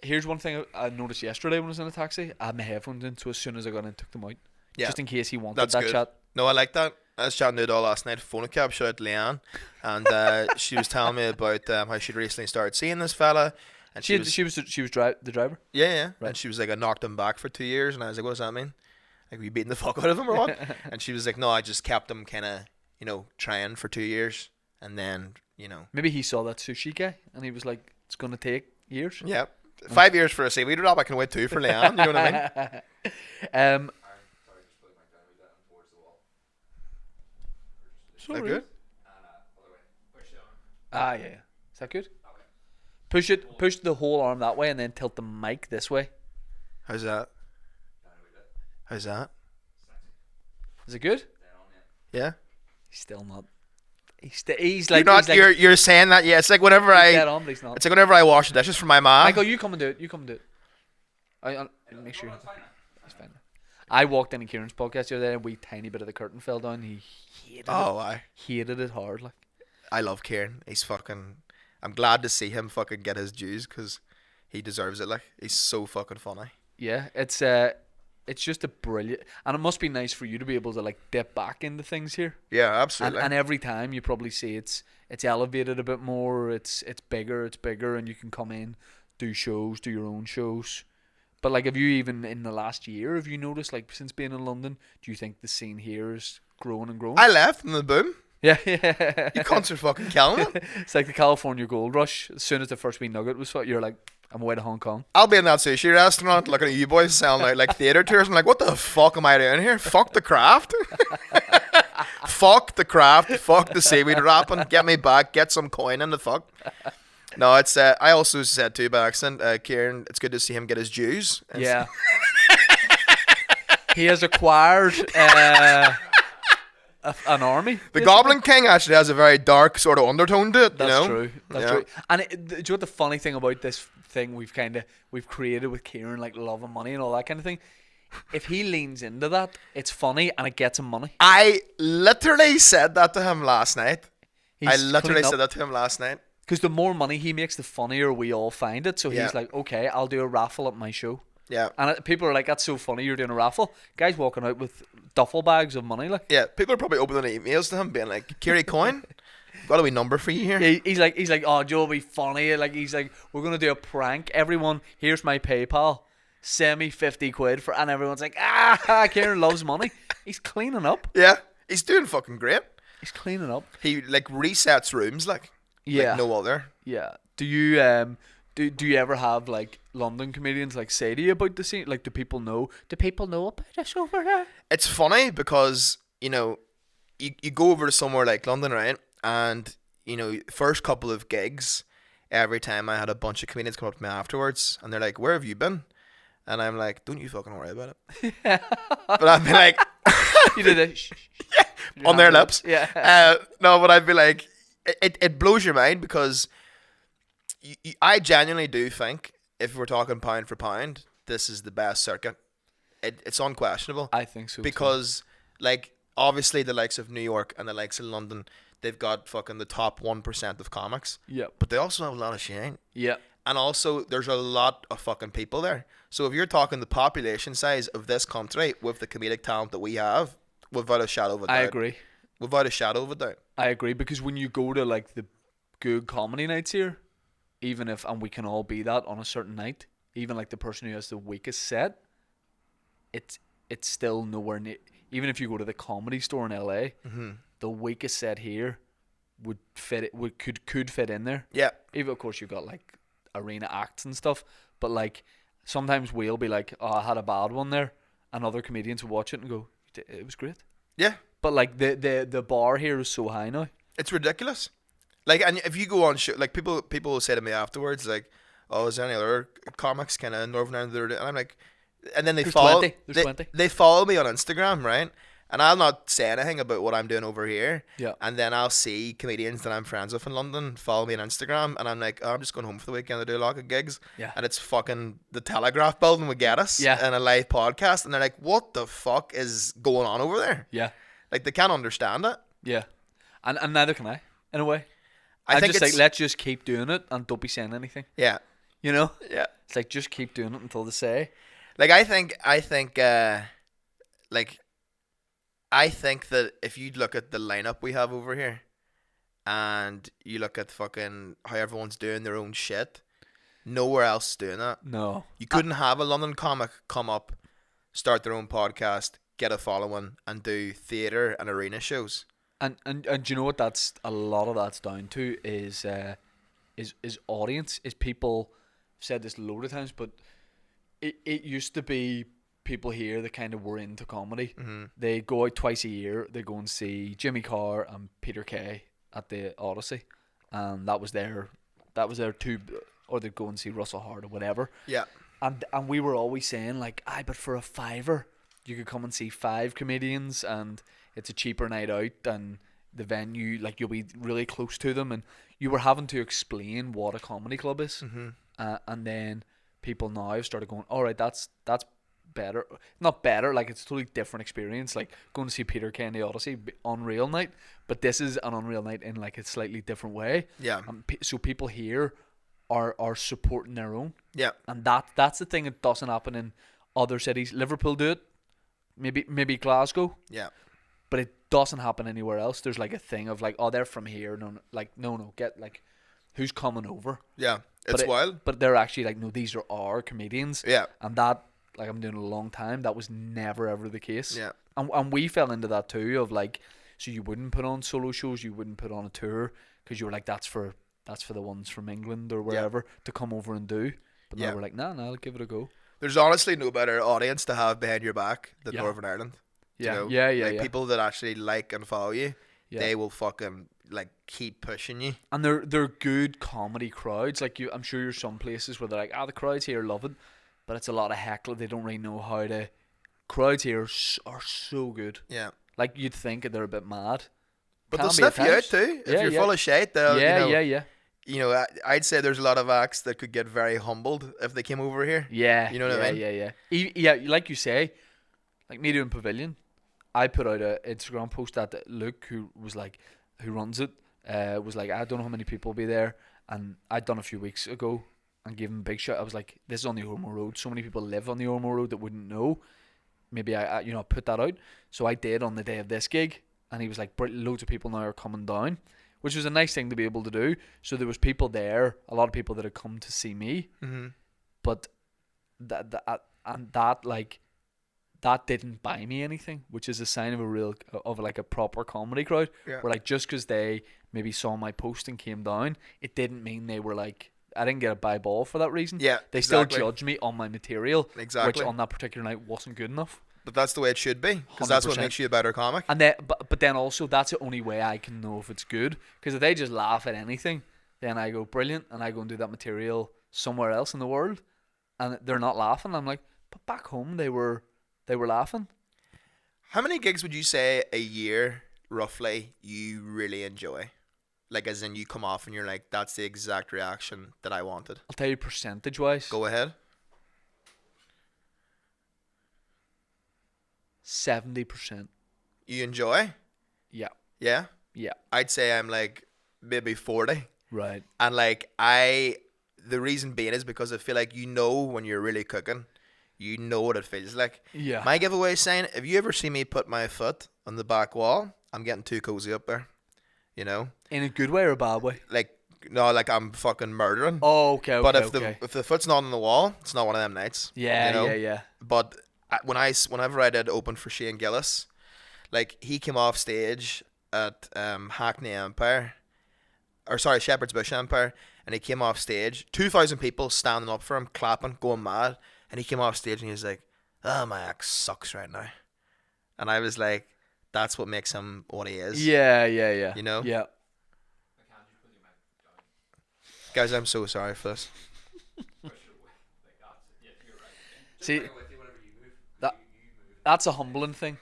Here's one thing I noticed yesterday when I was in a taxi. I had my headphones in, so as soon as I got in, took them out, Yeah. just in case he wanted That's that good. chat. No, I like that. I was chatting to it all last night. Phone a cab. Shout out to Leanne, and she was telling me about how she'd recently started seeing this fella, and She was the driver. yeah. Right. And she was like, I knocked him back for 2 years, and I was like, what does that mean? Like, were you beating the fuck out of him or what? And she was like, no, I just kept him kind of, trying for 2 years, and then, Maybe he saw that sushi guy, and he was like, "It's gonna take years." yeah, 5 years for a seaweed wrap. I can wait 2 for Leanne. You know what I mean? Sorry. That good? Yeah. Is that good? Push the whole arm that way, and then tilt the mic this way. How's that? How's that? Is it good? Yeah. He's still not. He's like. You're saying that. Yeah. It's like whenever dead on, but he's not. It's like whenever I wash the dishes for my mom. Michael, you come and do it. I make sure. He's fine. I walked in Kieran's podcast the other day, and a wee tiny bit of the curtain fell down. He hated it. I Hated it hard, like. I love Kieran. He's fucking. I'm glad to see him fucking get his dues because he deserves it. Like, he's so fucking funny. Yeah, it's just a brilliant, and it must be nice for you to be able to like dip back into things here. Yeah, absolutely. And every time you probably see it's elevated a bit more. It's bigger, and you can come in, do your own shows. But like, have you even in the last year, have you noticed like since being in London, do you think the scene here is growing and growing? I left in the boom. Yeah. You cunts are fucking killing it. It's like the California Gold Rush. As soon as the first wee nugget was what you're like, I'm away to Hong Kong. I'll be in that sushi restaurant looking at you boys selling out like theatre tours. I'm like, what the fuck am I doing here? Fuck the craft. Fuck the craft. Fuck the seaweed wrapping. Get me back. Get some coin in the fuck. No, it's I also said too by accident, Kieran, it's good to see him get his dues. Yeah. He has acquired an army. The Goblin King actually has a very dark sort of undertone to it. That's true. That's true. And do you know what the funny thing about this thing we've created with Kieran, like love and money and all that kind of thing? If he leans into that, it's funny and it gets him money. I literally said that to him last night. Because the more money he makes, the funnier we all find it. So he's like, okay, I'll do a raffle at my show. Yeah. And people are like, that's so funny, you're doing a raffle. Guy's walking out with duffel bags of money, like. Yeah, people are probably opening emails to him being like, Kieran Coin, got a wee number for you here. Yeah, he's like, oh, Joe, it'll be funny. Like, he's like, we're going to do a prank. Everyone, here's my PayPal. Send me 50 quid for, and everyone's like, Kieran loves money. He's cleaning up. Yeah, he's doing fucking great. He's cleaning up. He like resets rooms like no other. Yeah. Do you do you ever have like London comedians like say to you about the scene? Like, do people know about this over here? It's funny because you go over to somewhere like London, right? And first couple of gigs, every time I had a bunch of comedians come up to me afterwards, and they're like, "Where have you been?" And I'm like, "Don't you fucking worry about it." But I'd be like, "You did it." Yeah, on their lips. Yeah. No, but I'd be like, it blows your mind because I genuinely do think if we're talking pound for pound, this is the best circuit. It's unquestionable. I think so. Because like obviously the likes of New York and the likes of London, they've got fucking the top 1% of comics. Yeah. But they also have a lot of shit. Yeah. And also there's a lot of fucking people there. So if you're talking the population size of this country with the comedic talent that we have, without a shadow of a doubt. I agree. Without a shadow of a doubt. I agree, because when you go to like the good comedy nights here, even if, and we can all be that on a certain night, even like the person who has the weakest set, it's still nowhere near. Even if you go to the Comedy Store in LA, the weakest set here would fit. Could fit in there. Yeah. Even of course you've got like arena acts and stuff, but like sometimes we'll be like, oh, I had a bad one there, and other comedians will watch it and go, it was great. Yeah. But like the bar here is so high now. It's ridiculous. Like, and if you go on show, like people will say to me afterwards, like, "Oh, is there any other comics kind of Northern Ireland?" And I'm like, and then they There's follow. 20. There's 20. They follow me on Instagram, right? And I'll not say anything about what I'm doing over here. Yeah. And then I'll see comedians that I'm friends with in London follow me on Instagram, and I'm like, oh, I'm just going home for the weekend to do a lot of gigs. Yeah. And it's fucking the Telegraph building would get us Yeah. in a live podcast, and they're like, what the fuck is going on over there? Yeah. Like, they can't understand it. Yeah. And neither can I, in a way. I think just it's like, let's just keep doing it and don't be saying anything. yeah, You know? yeah. It's like, just keep doing it until they say. Like, I think that if you look at the lineup we have over here, and you look at fucking how everyone's doing their own shit, nowhere else is doing that. No. You couldn't have a London comic come up, start their own podcast, get a following, and do theatre and arena shows. And do you know what that's a lot of that's down to is audience, is people. I've said this a load of times, but it used to be people here that kind of were into comedy. Mm-hmm. They go out twice a year. They go and see Jimmy Carr and Peter Kay at the Odyssey, and that was their two. Or they'd go and see Russell Hart or whatever. Yeah. And we were always saying like, but for a fiver, you could come and see 5 comedians, and it's a cheaper night out, and the venue, like, you'll be really close to them, and you were having to explain what a comedy club is. Mm-hmm. And then people now have started going, all right, that's better. Not better, like, it's a totally different experience. Like, going to see Peter Kay in the Odyssey, unreal night, but this is an unreal night in like a slightly different way. Yeah. So people here are supporting their own. Yeah. And that's the thing that doesn't happen in other cities. Liverpool do it, maybe Glasgow. Yeah. But it doesn't happen anywhere else. There's like a thing of like, oh, they're from here. No, get like, who's coming over? Yeah. It's wild. But they're actually like, no, these are our comedians. Yeah. And that, like, I'm doing it a long time, that was never ever the case. Yeah. And we fell into that too, of like, so you wouldn't put on solo shows, you wouldn't put on a tour, because you were like, that's for the ones from England or wherever to come over and do. But now we're like, nah, I'll give it a go. There's honestly no better audience to have behind your back than Yeah. Northern Ireland. Yeah, You know? yeah. People that actually like and follow you, Yeah. they will fucking like keep pushing you. And they're good comedy crowds. Like, I'm sure you're some places where they're like, the crowds here love it, but it's a lot of heckle. They don't really know how to. Crowds here are so good. Yeah. Like, you'd think they're a bit mad. But Can they'll be at sniff you out times. too. If Yeah, you're yeah. full of shit, they'll, Yeah. You know, I'd say there's a lot of acts that could get very humbled if they came over here. Yeah. You know what I mean? Yeah, like you say, like me doing Pavilion, I put out a Instagram post that Luke, who runs it, was like, I don't know how many people will be there, and I'd done a few weeks ago and gave him a big shout. I was like, this is on the Ormo Road. So many people live on the Ormo Road that wouldn't know. Maybe I put that out. So I did on the day of this gig, and he was like, loads of people now are coming down, which was a nice thing to be able to do. So there was people there, a lot of people that had come to see me, Mm-hmm. but that didn't buy me anything, which is a sign of like a proper comedy crowd. Yeah. Where like, just because they maybe saw my post and came down, it didn't mean they were like, I didn't get a buy ball for that reason. Yeah, they exactly. still judged me on my material, Exactly. which on that particular night wasn't good enough. But that's the way it should be, because that's what 100%. makes you a better comic. And then, but then also, that's the only way I can know if it's good. Because if they just laugh at anything, then I go, brilliant, and I go and do that material somewhere else in the world, and they're not laughing. I'm like, but back home they were laughing. How many gigs would you say a year, roughly, you really enjoy? Like, as in you come off and you're like, that's the exact reaction that I wanted. I'll tell you percentage wise. Go ahead. 70%. You enjoy? Yeah. Yeah? Yeah. I'd say I'm like maybe 40. Right. And like the reason being is because I feel like when you're really cooking, you know what it feels like. Yeah. My giveaway sign, if you ever see me put my foot on the back wall, I'm getting too cozy up there. You know? In a good way or a bad way? Like, no, like I'm fucking murdering. Oh, okay. But if the foot's not on the wall, it's not one of them nights. Yeah, you know? yeah. But whenever I did open for Shane Gillis, like he came off stage at Hackney Empire, or sorry, Shepherd's Bush Empire, and he came off stage, 2,000 people standing up for him, clapping, going mad, and he came off stage and he was like, "Oh, my act sucks right now," and I was like, "That's what makes him what he is." Yeah. You know? Yeah. Guys, I'm so sorry for this. See, that's a humbling thing.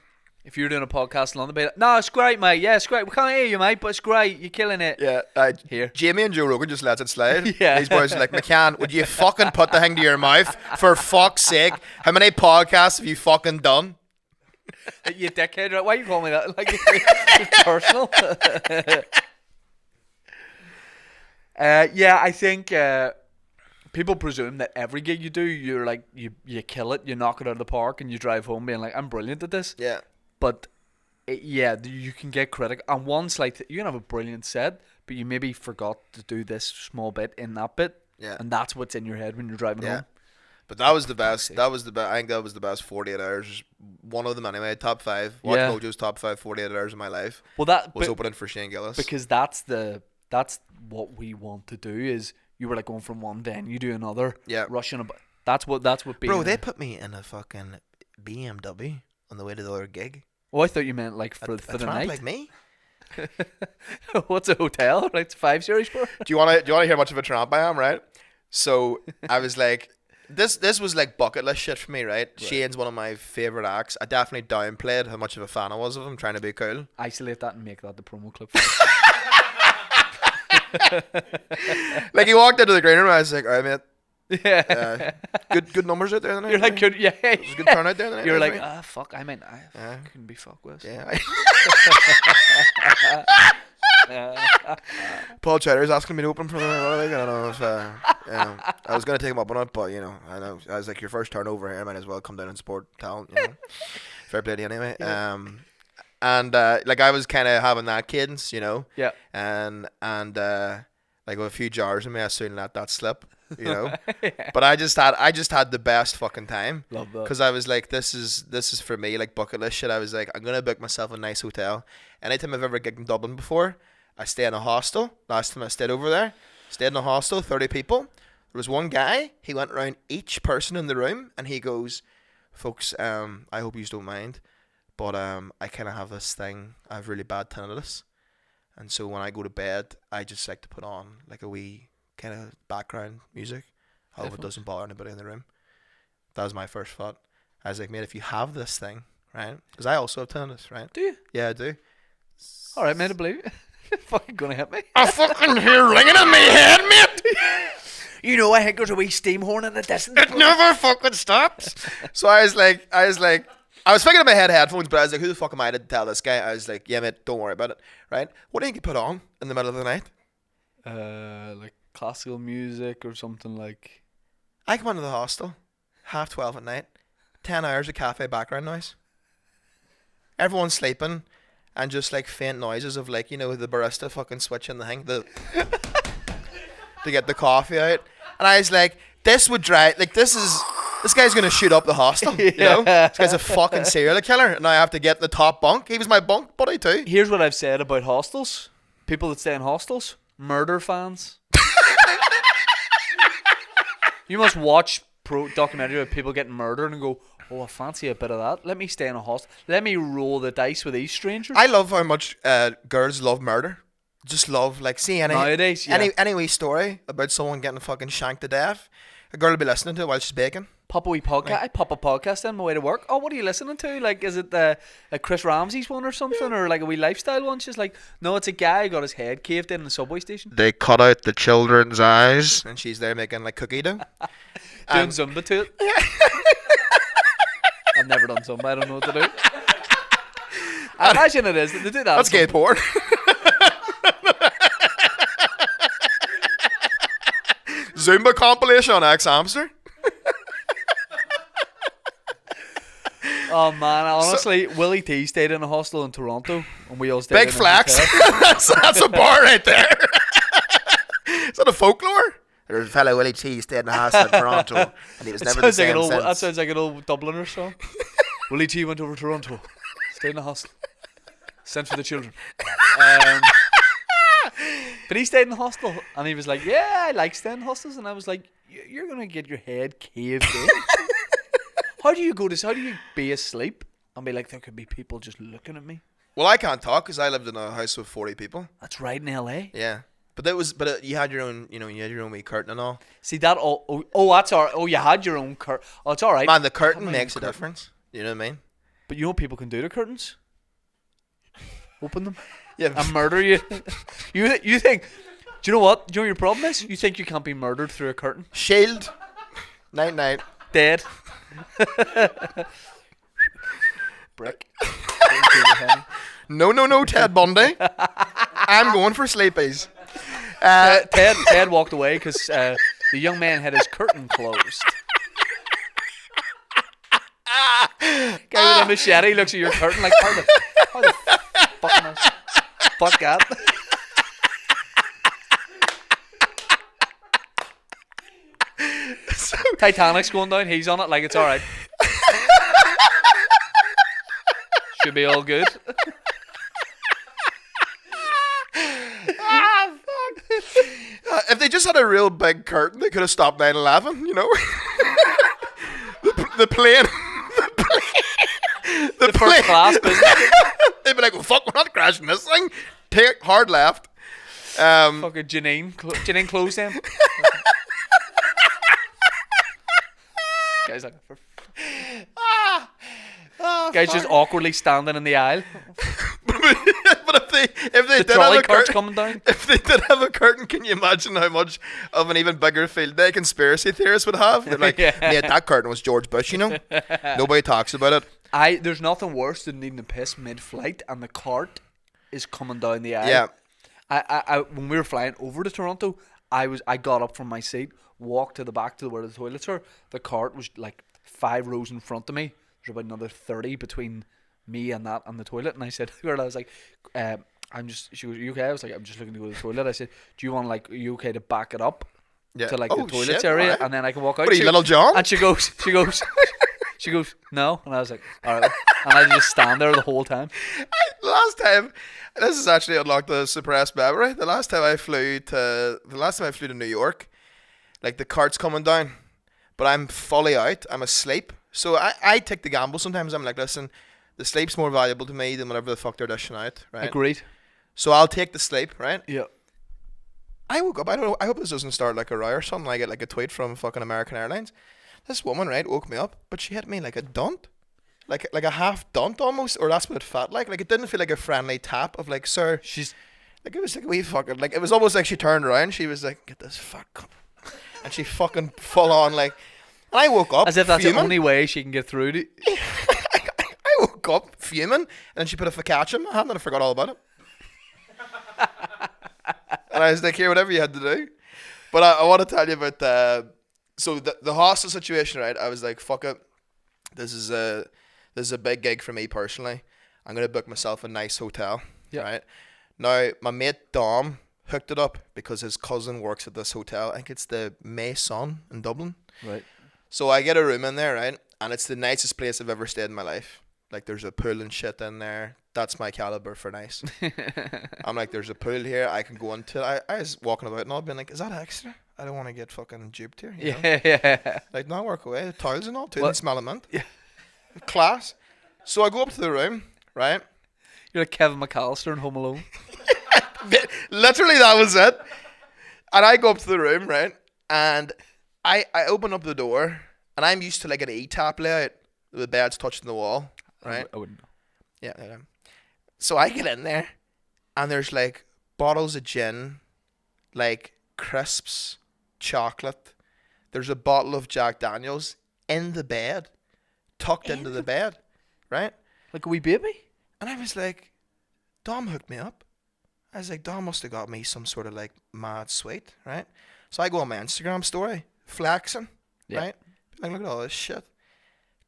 If you're doing a podcast in London, be like, no, it's great, mate. Yeah, it's great. We can't hear you, mate, but it's great. You're killing it. Yeah, Here. Jamie and Joe Rogan just lets it slide. Yeah. These boys are like, McCann, would you fucking put the thing to your mouth? For fuck's sake. How many podcasts have you fucking done? You dickhead, right? Why you call me that? Like, it's personal. Yeah, I think people presume that every gig you do, you're like, you kill it, you knock it out of the park, and you drive home being like, I'm brilliant at this. Yeah. But yeah, you can get critical. And once, like, you can have a brilliant set, but you maybe forgot to do this small bit in that bit. Yeah. And that's what's in your head when you're driving home. But that was the best. That was the best. I think that was the best 48 hours. One of them anyway. Top 5. Watch Mojo's top 5 48 hours of my life. Well, that was opening for Shane Gillis. Because that's what we want to do. Is you were like going from one day and you do another. Yeah. Rushing about. That's what. Bro, they put me in a fucking BMW on the way to the other gig. Oh, I thought you meant like for the night. Like me. What's a hotel? Like it's 5 series for? Do you want to hear how much of a tramp I am? Right. So I was like. This was like bucket list shit for me, right? Shane's one of my favourite acts. I definitely downplayed how much of a fan I was of him, trying to be cool. Isolate that and make that the promo clip. Like he walked into the green room, I was like, alright mate. Yeah. Good numbers out there tonight. You're like, good, yeah. It was a good turnout there tonight. You're like, fuck, I couldn't be fucked with. Yeah. Paul Cheddar's asking me to open for them. I don't know if I was gonna take him up on it, but I know I was like, your first turnover here, might as well come down and support talent. Fair play to you anyway. Yeah. And like I was kind of having that cadence, Yeah. And like with a few jars in me, I soon let that slip. Yeah. But I just had the best fucking time. Love that. Because I was like, this is for me, like bucket list shit. I was like, I'm gonna book myself a nice hotel. Anytime I've ever gigged in Dublin before, I stay in a hostel. Last time I stayed over there, stayed in a hostel, 30 people. There was one guy, he went around each person in the room and he goes, folks, I hope you don't mind, but I kind of have this thing, I have really bad tinnitus. And so when I go to bed, I just like to put on like a wee kind of background music. I hope it doesn't bother anybody in the room. That was my first thought. I was like, mate, if you have this thing, right? Because I also have tinnitus, right? Do you? Yeah, I do. All right, mate, I believe you. Fucking gonna hit me. I fucking hear ringing in my head, mate. I think there's a wee steam horn in the distance. It never fucking stops. So I was thinking in my headphones, but I was like, who the fuck am I to tell this guy? I was like, yeah, mate, don't worry about it, right? What do you think you put on in the middle of the night? Like classical music or something like. I come into the hostel, 12:30 at night, 10 hours of cafe background noise. Everyone's sleeping. And just like faint noises of like, the barista fucking switching the thing to get the coffee out. And I was like, this would drive, like this guy's going to shoot up the hostel, This guy's a fucking serial killer. And I have to get in the top bunk. He was my bunk buddy too. Here's what I've said about hostels. People that stay in hostels, murder fans. You must watch documentary of people getting murdered and go, oh, I fancy a bit of that. Let me stay in a hostel. Let me roll the dice with these strangers. I love how much girls love murder. Just love, like, see nowadays, yeah. any wee story about someone getting fucking shanked to death, a girl will be listening to it while she's baking. Pop a wee podcast. Like, I pop a podcast on my way to work. Oh, what are you listening to? Like, is it the Chris Ramsey's one or something, or like a wee lifestyle one? She's like, no, it's a guy who got his head caved in the subway station. They cut out the children's eyes, and she's there making like cookie dough, doing Zumba to it. I've never done Zumba. I don't know what to do. I imagine it is. They do that. That's gay porn. Zumba compilation on X Hamster. Oh man, honestly, Willie T stayed in a hostel in Toronto, and we all stayed Big in flex. That's a bar right there. Is that a folklore? There's a fellow Willie T stayed in a hostel in Toronto, and he was never the same since. That sounds like an old Dubliner song. Willie T went over to Toronto, stayed in a hostel, sent for the children. But he stayed in the hostel, and he was like, yeah, I like staying in hostels. And I was like, you're going to get your head caved in. How do you be asleep and be like, there could be people just looking at me? Well, I can't talk because I lived in a house with 40 people. That's right, in LA. Yeah. But you had your own, you had your own wee curtain and all. See that? Oh, that's all right. Oh, you had your own curtain. Oh, it's all right. Man, the curtain makes a difference. You know what I mean? But you know what people can do to curtains? Open them Yeah. and murder you. You think? Do you know what? Do you know what your problem is? You think you can't be murdered through a curtain? Shield. Night night. Dead. Brick. No, Ted Bundy. I'm going for sleepies. Ted walked away because the young man had his curtain closed. Guy with a machete looks at your curtain like, how the fuck that? Titanic's going down, he's on it like it's alright. Should be all good. If they just had a real big curtain, they could have stopped 9/11, you know? the plane. The First class business. They'd be like, well, fuck, we're not crashing this thing. Take hard left. Fucking Janine closed him. Guy's like, guy's just awkwardly standing in the aisle. But if they The did have trolley a cart's curtain, coming down. if they did have a curtain, can you imagine how much of an even bigger field day conspiracy theorists would have? They're like, Yeah. mate, that curtain was George Bush, you know? Nobody talks about it. There's nothing worse than needing to piss mid-flight and the cart is coming down the aisle. Yeah. I when we were flying over to Toronto, I got up from my seat, walked to the back to where the toilets are. The cart was like 5 rows in front of me. There's about another 30 between me and that and the toilet. And I said, girl, I was like, she goes, are you okay? I was like, I'm just looking to go to the toilet. I said, do you want, like, are you okay to back it up Yeah. to like Oh, the toilets shit, area alright. and then I can walk out? What are you, Little John? And she goes, no. And I was like, all right. And I just stand there the whole time. Last time, this is actually unlocked a suppressed memory. The last time I flew to New York, like the cart's coming down, but I'm fully out. I'm asleep. So I take the gamble. Sometimes I'm like, listen, the sleep's more valuable to me than whatever the fuck they're dishing out, right? Agreed. So I'll take the sleep, right? Yeah. I woke up. I don't know. I hope this doesn't start like a row or something. I get like a tweet from fucking American Airlines. This woman, right, woke me up, but she hit me like a dunt, like a half dunt almost, or that's what it felt like. Like it didn't feel like a friendly tap of like, sir. She's Like it was like a wee fucking, like it was almost like she turned around. She was like, get this fuck, and she fucking full on like. And I woke up as if that's fuming. the only way she can get through to. I woke up fuming, and then she put a focaccia in my hand, and I forgot all about it. And I was like, here, whatever you had to do. But I want to tell you about so the hostel situation, right? I was like, fuck it, this is a big gig for me personally. I'm gonna book myself a nice hotel. Yeah. Right now, my mate Dom hooked it up because his cousin works at this hotel. I think it's the Maison in Dublin. Right. So I get a room in there, right? And it's the nicest place I've ever stayed in my life. Like there's a pool and shit in there. That's my caliber for nice. I'm like, there's a pool here. I can go into it. I was walking about and all being like, is that extra? I don't want to get fucking duped here. You know? Yeah. Like, no, work away. The tiles and all too. What? They smell a mint. Yeah. Class. So I go up to the room, right? You're like Kevin McAllister in Home Alone. Literally, that was it. And I go up to the room, right? And I open up the door, and I'm used to like an E-tap layout. The bed's touching the wall, right? I wouldn't know. Yeah. So I get in there, and there's like bottles of gin, like crisps, chocolate. There's a bottle of Jack Daniels in the bed, tucked into the bed, right? Like a wee baby? And I was like, Dom hooked me up. I was like, Dom must have got me some sort of like mad sweet, right? So I go on my Instagram story, flexing, Yeah. right? Like, look at all this shit.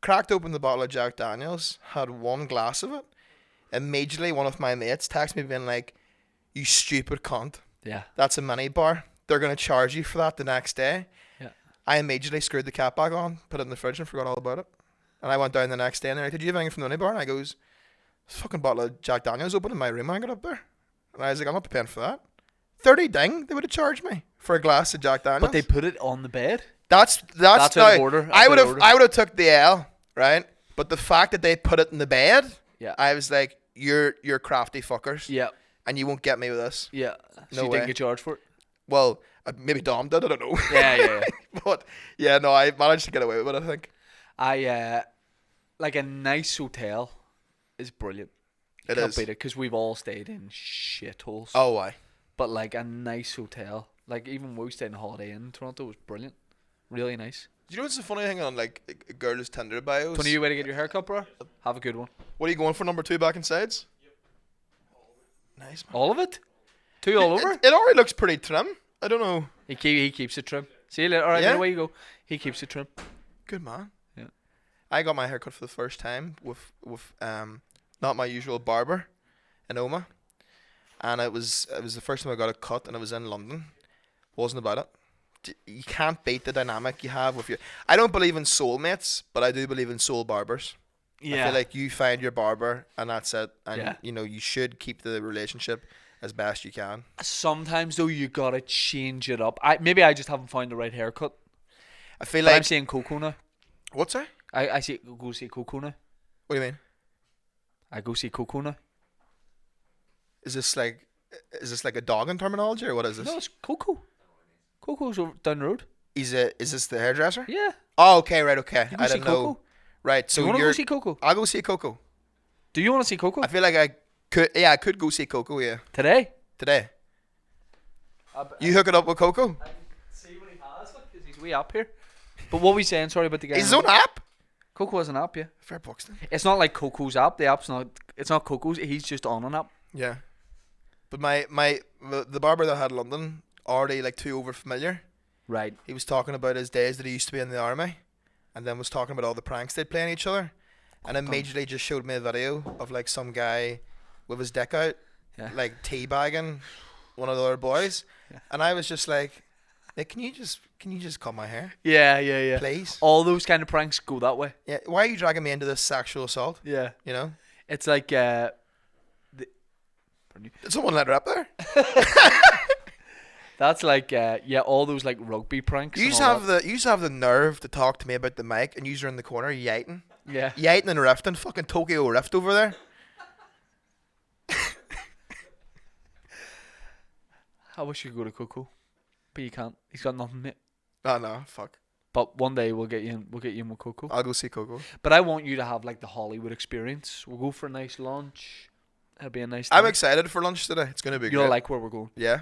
Cracked open the bottle of Jack Daniels, had one glass of it. Immediately, one of my mates texted me being like, you stupid cunt. Yeah. That's a mini bar. They're going to charge you for that the next day. Yeah. I immediately screwed the cap back on, put it in the fridge and forgot all about it. And I went down the next day and they're like, did you have anything from the mini bar? And I goes, this fucking bottle of Jack Daniels open in my room when I got up there. And I was like, I'm not paying for that. 30 ding, they would have charged me for a glass of Jack Daniels. But they put it on the bed? That's out now, of order. I would have took the L, right? But the fact that they put it in the bed, Yeah. I was like, you're crafty fuckers. Yeah. And you won't get me with this. Yeah. So No you way. didn't get charged for it? Well, maybe Dom did, I don't know. Yeah. But yeah, no, I managed to get away with it, I think. like a nice hotel is brilliant. It Can't is. beat it because we've all stayed in shitholes. Oh, why? But like a nice hotel, like even we stayed in Holiday Inn in Toronto, was brilliant. Really nice. Do you know what's the funny thing on like a girl's Tinder bios? Tony, you way to get your haircut, bro? Have a good one. What are you going for? Number 2 back and sides? Nice, man. All of it? 2 all over? It already looks pretty trim. I don't know. He keeps it trim. See you later. All right, Yeah? away you go. He keeps it trim. Good man. Yeah. I got my haircut for the first time with not my usual barber in Oma, and it was the first time I got a cut, and it was in London. Wasn't about it. You can't beat the dynamic you have with your. I don't believe in soulmates, but I do believe in soul barbers. I feel like you find your barber, and that's it. And you should keep the relationship as best you can. Sometimes though you gotta change it up. Maybe I just haven't found the right haircut. I feel But like I'm seeing Coco now. what's that? I go see Coco now. What do you mean? I go see Coco now. Is this like a dogging terminology or what is this? No, it's Coco. Coco's over down the road. Is this the hairdresser? Yeah. Oh, okay, right, okay. You go I see didn't know. Coco. Right, Do so you want to you're. go see Coco? I'll go see Coco. Do you want to see Coco? I feel like I could. Yeah, I could go see Coco. Yeah, Today? today. You hook it up with Coco. I can see what he has because he's way up here. But what were we saying? Sorry about the guy. His own app. Coco has an app, yeah. Fair Buxton. It's not like Coco's app. The app's not. It's not Coco's. He's just on an app. Yeah, but the barber that I had in London already like too over familiar. Right. He was talking about his days that he used to be in the army, and then was talking about all the pranks they'd play on each other, and immediately just showed me a video of like some guy with his dick out, like teabagging one of the other boys, and I was just like, "Nick, can you just cut my hair, Yeah. please?" All those kind of pranks go that way. Yeah, why are you dragging me into this sexual assault? Yeah. You know, It's like did someone let her up there? that's like all those like rugby pranks. You used to have the nerve to talk to me about the mic, and you're in the corner yiting, Yeah. yiting and rifting, fucking Tokyo Rift over there. I wish you could go to Coco, but you can't. He's got nothing, mate. Oh no, fuck. But one day we'll get you in. We'll get you in with Coco. I'll go see Coco. But I want you to have like the Hollywood experience. We'll go for a nice lunch. It'll be a nice. I'm dinner. excited for lunch today. It's gonna be You'll great. like where we're going. Yeah.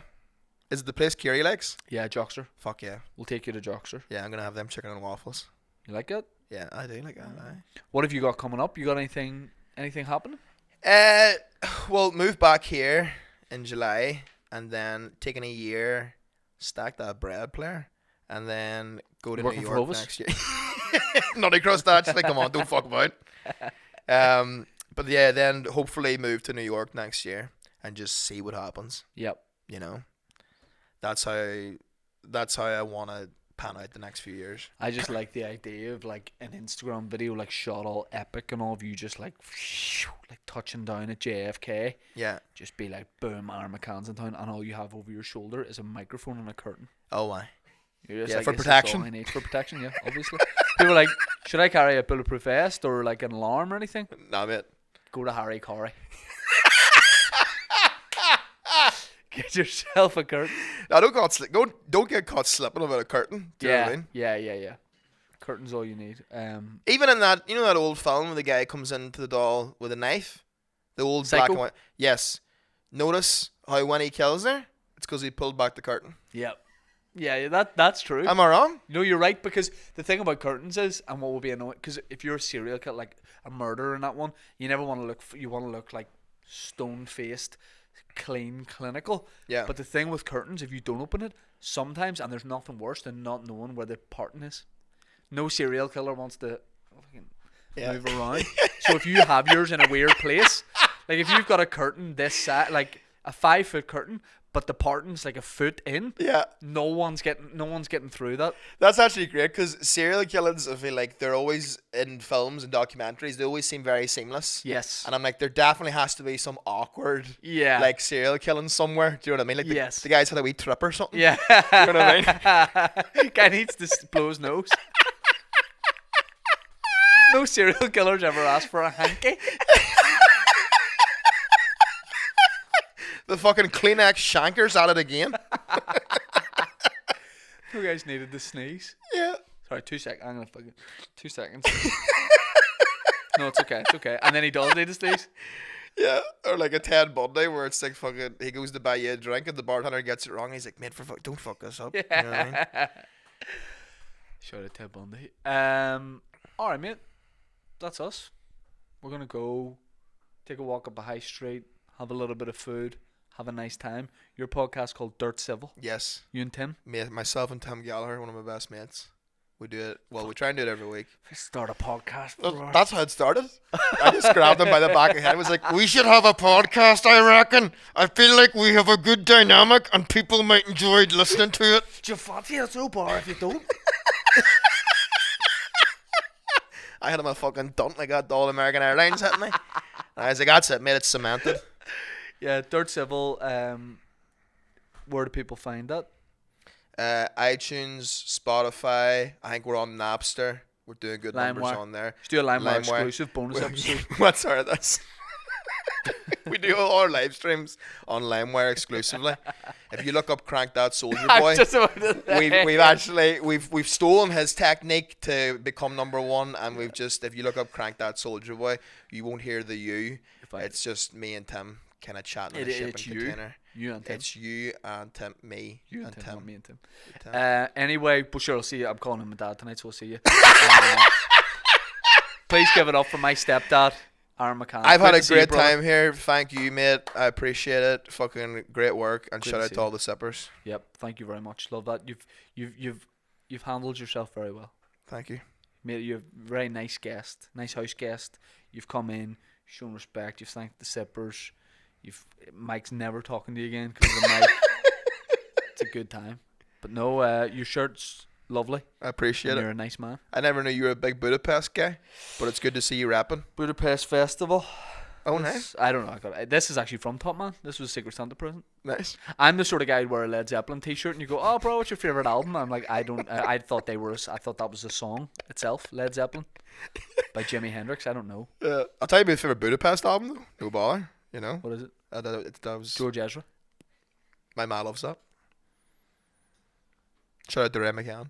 Is it the place Kiri likes? Yeah, Jockster. Fuck yeah. We'll take you to Jockster. Yeah, I'm gonna have them chicken and waffles. You like it? Yeah, I do like that. What have you got coming up? You got anything happening? Well, move back here in July, and then taking a year, stack that bread player, and then go to Working New for York Hovis? next year. Nutty crust actually, come on, don't fuck about. But yeah, then hopefully move to New York next year and just see what happens. Yep. You know, that's how I want to pan out the next few years. I just like the idea of like an Instagram video like shot all epic and all of you just like touching down at JFK. Yeah. Just be like boom, Aaron McCann's in town, and all you have over your shoulder is a microphone and a curtain. Oh my. You're just Yeah, like, for this is protection. all I need for protection, yeah, obviously. People are like, should I carry a bulletproof vest or like an alarm or anything? Nah, mate. Go to Harry Corey. Get yourself a curtain. Now don't get caught slipping about a curtain. Do you know what I mean? Yeah. Curtain's all you need. Even in that, you know that old film where the guy comes into the doll with a knife? The old Psycho? black and white. Yes. Notice how when he kills her, it's because he pulled back the curtain. Yep. Yeah, that's true. Am I wrong? No, you're right, because the thing about curtains is, and what will be annoying, because if you're a serial killer, like a murderer in that one, you never want to look, you want to look like stone-faced, clean, clinical. Yeah. But the thing with curtains, if you don't open it, sometimes, and there's nothing worse than not knowing where the parting is. No serial killer wants to move around. So if you have yours in a weird place, like if you've got a curtain this size, like a 5-foot curtain, but the parting's like a foot in, Yeah. no one's getting through that. That's actually great because serial killers, I feel like they're always in films and documentaries, they always seem very seamless. Yes. And I'm like, there definitely has to be some awkward, Yeah. like serial killing somewhere. Do you know what I mean? Like Yes. the guy's had a wee trip or something. Yeah. You know what I mean? Guy needs to blow his nose. No serial killers ever ask for a hanky. The fucking Kleenex shankers at it again. You guys needed to sneeze. Yeah. Sorry, 2 seconds. I'm gonna fucking 2 seconds. No, it's okay. It's okay. And then he does need to sneeze. Yeah, or like a Ted Bundy where it's like fucking, he goes to buy you a drink and the bartender gets it wrong. He's like, mate, don't fuck this up. You know what I mean? Shout out Ted Bundy. All right, mate. That's us. We're gonna go take a walk up a high street, have a little bit of food, have a nice time. Your podcast called Dirt Civil. Yes. You and Tim. Myself and Tim Gallagher, one of my best mates. We do it. Well, we try and do it every week. Start a podcast. That's how it started. I just grabbed him by the back of the head. I was like, we should have a podcast, I reckon. I feel like we have a good dynamic and people might enjoy listening to it. Do you fancy it so bar if you don't? I had him a fucking dunt like that All American Airlines hitting me. And I was like, that's it, mate. It's cemented. Yeah, Dirt Civil. Where do people find that? iTunes, Spotify. I think we're on Napster. We're doing good numbers on there. Just do a LimeWire exclusive bonus episode. What's our that's? We do all our live streams on LimeWire exclusively. If you look up Crank That Soldier Boy, we've stolen his technique to become number one, and we've just, if you look up Crank That Soldier Boy, you won't hear the you. It's just me and Tim kind of chatting in a shipping container. You and Tim. It's you and Tim, me you and Tim. Me and Tim. Anyway, but sure, I'll see you. I'm calling him my dad tonight, so we'll see you. Please give it up for my stepdad, Aaron McCann. I've had a great time here. Thank you, mate. I appreciate it. Fucking great work, and shout out to all the sippers. Yep, thank you very much. Love that. You've handled yourself very well. Thank you, mate. You're a very nice guest, nice house guest. You've come in, shown respect. You've thanked the sippers. Mike's never talking to you again because of the mic. It's a good time. But no, your shirt's lovely. I appreciate it. You're a nice man. I never knew you were a big Budapest guy, but it's good to see you rapping. Budapest Festival. Oh, nice. I don't know. This is actually from Top Man. This was a Secret Santa present. Nice. I'm the sort of guy who'd wear a Led Zeppelin t-shirt and you go, oh, bro, what's your favorite album? I'm like, I don't. I thought that was a song itself, Led Zeppelin, by Jimi Hendrix. I don't know. I'll tell you my favorite Budapest album though. No bother. You know. What is it? That was George Ezra. My ma loves that. Shout out to Aaron McCann.